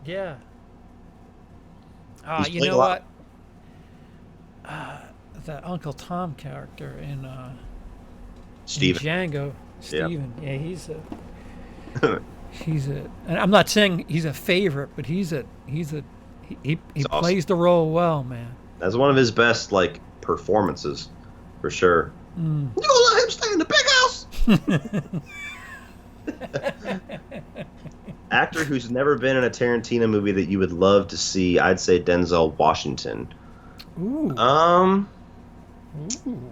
Yeah. He's You played know a lot. what? The Uncle Tom character in Steven. Django. Yeah. Steven. Yeah, he's a. And I'm not saying he's a favorite, but he awesome. plays the role well, man. That's one of his best, like, performances, for sure. You gonna let him stay in the big house? Actor who's never been in a Tarantino movie that you would love to see, I'd say Denzel Washington. Ooh. Ooh.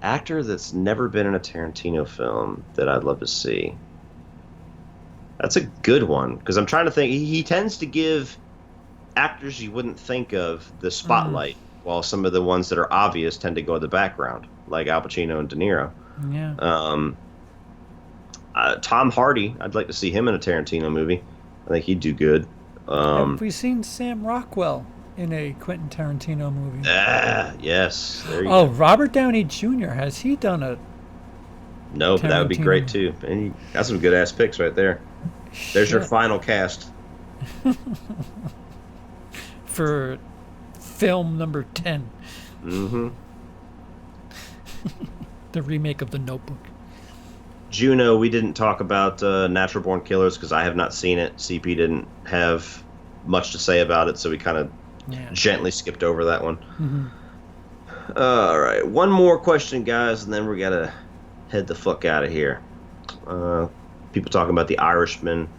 Actor that's never been in a Tarantino film that I'd love to see. That's a good one, because I'm trying to think. He tends to give actors you wouldn't think of the spotlight, while some of the ones that are obvious tend to go in the background, like Al Pacino and De Niro. Yeah. Tom Hardy, I'd like to see him in a Tarantino movie. I think he'd do good. Have we seen Sam Rockwell in a Quentin Tarantino movie? Yes. There you go. Robert Downey Jr. Has he done a? No, but that would be great too. And you got some good ass picks right there. There's your final cast. For film number 10. Mm-hmm. The remake of The Notebook. Juno, we didn't talk about Natural Born Killers because I have not seen it. CP didn't have much to say about it, so we kind of gently skipped over that one. Mm-hmm. All right, one more question, guys, and then we got to head the fuck out of here. People talking about The Irishman.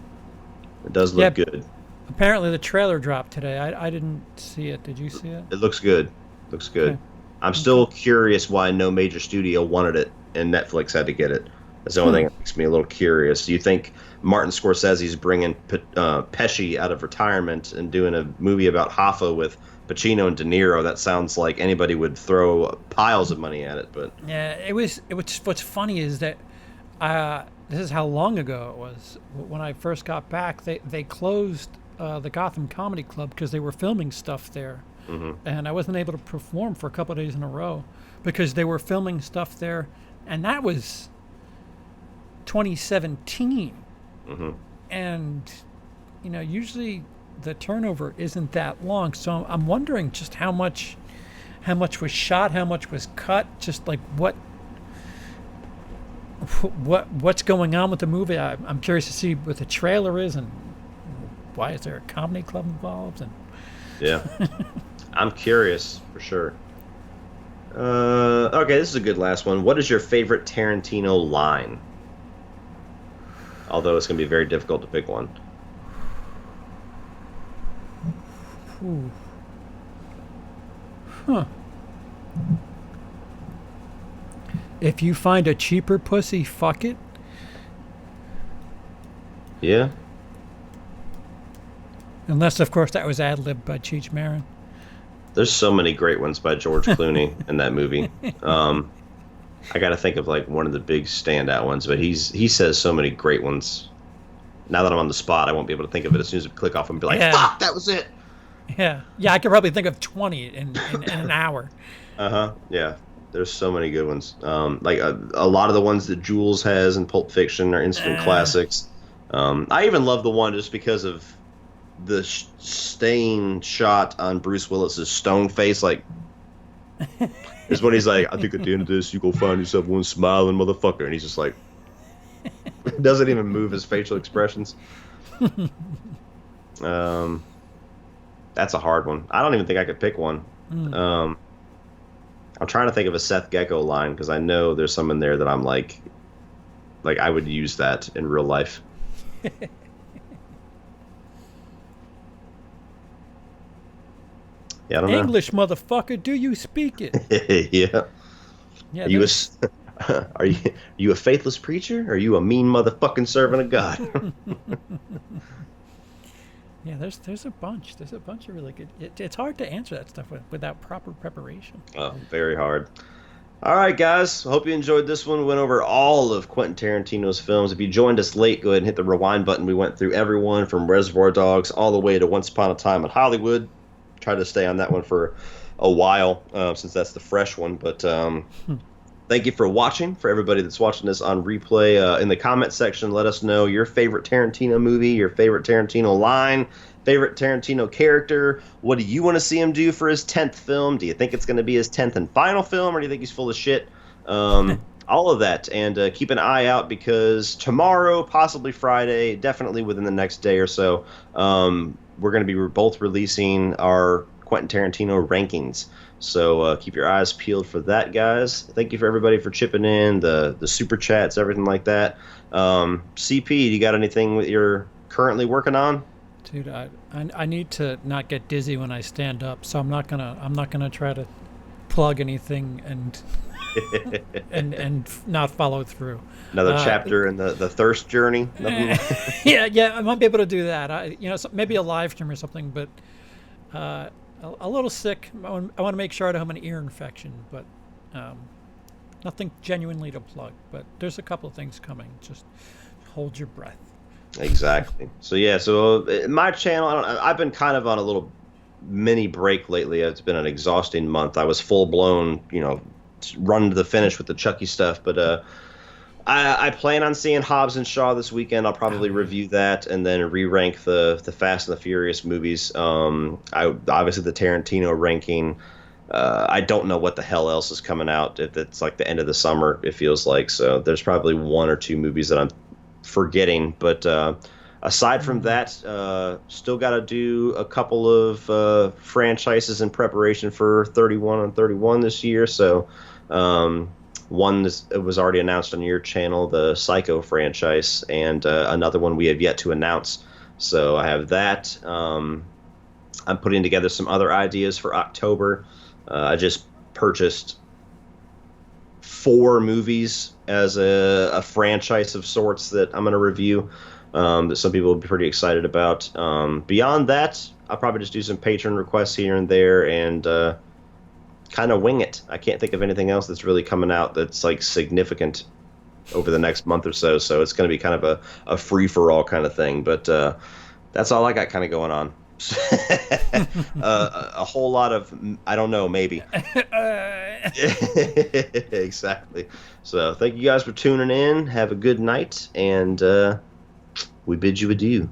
It does look good. Apparently the trailer dropped today. I didn't see it. Did you see it? It looks good. Looks good. Okay. I'm still curious why no major studio wanted it and Netflix had to get it. That's the only thing that makes me a little curious. Do you think Martin Scorsese's bringing Pesci out of retirement and doing a movie about Hoffa with Pacino and De Niro? That sounds like anybody would throw piles of money at it. But yeah, it was. What's funny is that this is how long ago it was. When I first got back, they closed the Gotham Comedy Club because they were filming stuff there. Mm-hmm. And I wasn't able to perform for a couple of days in a row because they were filming stuff there, and that was 2017. Mm-hmm. And usually the turnover isn't that long, so I'm wondering just how much was shot, how much was cut, just like what's going on with the movie. I'm curious to see what the trailer is and why is there a comedy club involved. And yeah. I'm curious, for sure. Okay, this is a good last one. What is your favorite Tarantino line? Although it's going to be very difficult to pick one. Ooh. Huh. If you find a cheaper pussy, fuck it. Yeah. Unless, of course, that was ad-libbed by Cheech Marin. There's so many great ones by George Clooney in that movie. I got to think of like one of the big standout ones, but he says so many great ones. Now that I'm on the spot, I won't be able to think of it as soon as we click off and be like, fuck, that was it. Yeah. Yeah, I could probably think of 20 in an hour. Uh-huh. Yeah. There's so many good ones. Like a lot of the ones that Jules has in Pulp Fiction are instant classics. I even love the one just because of the stain shot on Bruce Willis's stone face. Like, Is when he's like, I think at the end of this, you go find yourself one smiling motherfucker, and he's just like, doesn't even move his facial expressions. That's a hard one. I don't even think I could pick one. I'm trying to think of a Seth Gecko line because I know there's some in there that I'm like I would use that in real life. Yeah, I don't know. English, motherfucker, do you speak it? Yeah. Yeah, Are you a faithless preacher? Or are you a mean motherfucking servant of God? yeah. There's a bunch. There's a bunch of really good. It's hard to answer that stuff without proper preparation. Oh, very hard. All right, guys. Hope you enjoyed this one. We went over all of Quentin Tarantino's films. If you joined us late, go ahead and hit the rewind button. We went through everyone from Reservoir Dogs all the way to Once Upon a Time in Hollywood. Tried to stay on that one for a while since that's the fresh one. But thank you for watching. For everybody that's watching this on replay, in the comment section, let us know your favorite Tarantino movie, your favorite Tarantino line, favorite Tarantino character. What do you want to see him do for his 10th film? Do you think it's going to be his 10th and final film, or do you think he's full of shit? All of that. And keep an eye out because tomorrow, possibly Friday, definitely within the next day or so, we're going to be both releasing our Quentin Tarantino rankings. So keep your eyes peeled for that, guys. Thank you for everybody for chipping in, the super chats, everything like that. CP, do you got anything that you're currently working on? Dude, I need to not get dizzy when I stand up, so I'm not gonna try to plug anything and and not follow through. Another chapter in the thirst journey. yeah, I might be able to do that. Maybe a live stream or something, but a little sick. I want to make sure I don't have an ear infection, but nothing genuinely to plug. But there's a couple of things coming. Just hold your breath. Exactly. So yeah, my channel, I've been kind of on a little mini break lately. It's been an exhausting month. I was full blown, run to the finish with the Chucky stuff, but I plan on seeing Hobbs and Shaw this weekend. I'll probably review that and then re-rank the Fast and the Furious movies. Obviously the Tarantino ranking. I don't know what the hell else is coming out. If it's like the end of the summer, it feels like. So there's probably one or two movies that I'm forgetting, but aside from that, still got to do a couple of franchises in preparation for 31 on 31 this year. So one was already announced on your channel, the Psycho franchise, and another one we have yet to announce. So I have that. I'm putting together some other ideas for October. I just purchased 4 movies as a franchise of sorts that I'm going to review that some people will be pretty excited about. Beyond that, I'll probably just do some patron requests here and there and kind of wing it. I can't think of anything else that's really coming out that's like significant over the next month or so. So it's going to be kind of a free-for-all kind of thing. But that's all I got kind of going on. A whole lot of I don't know, maybe. Exactly. So thank you guys for tuning in. Have a good night, and we bid you adieu.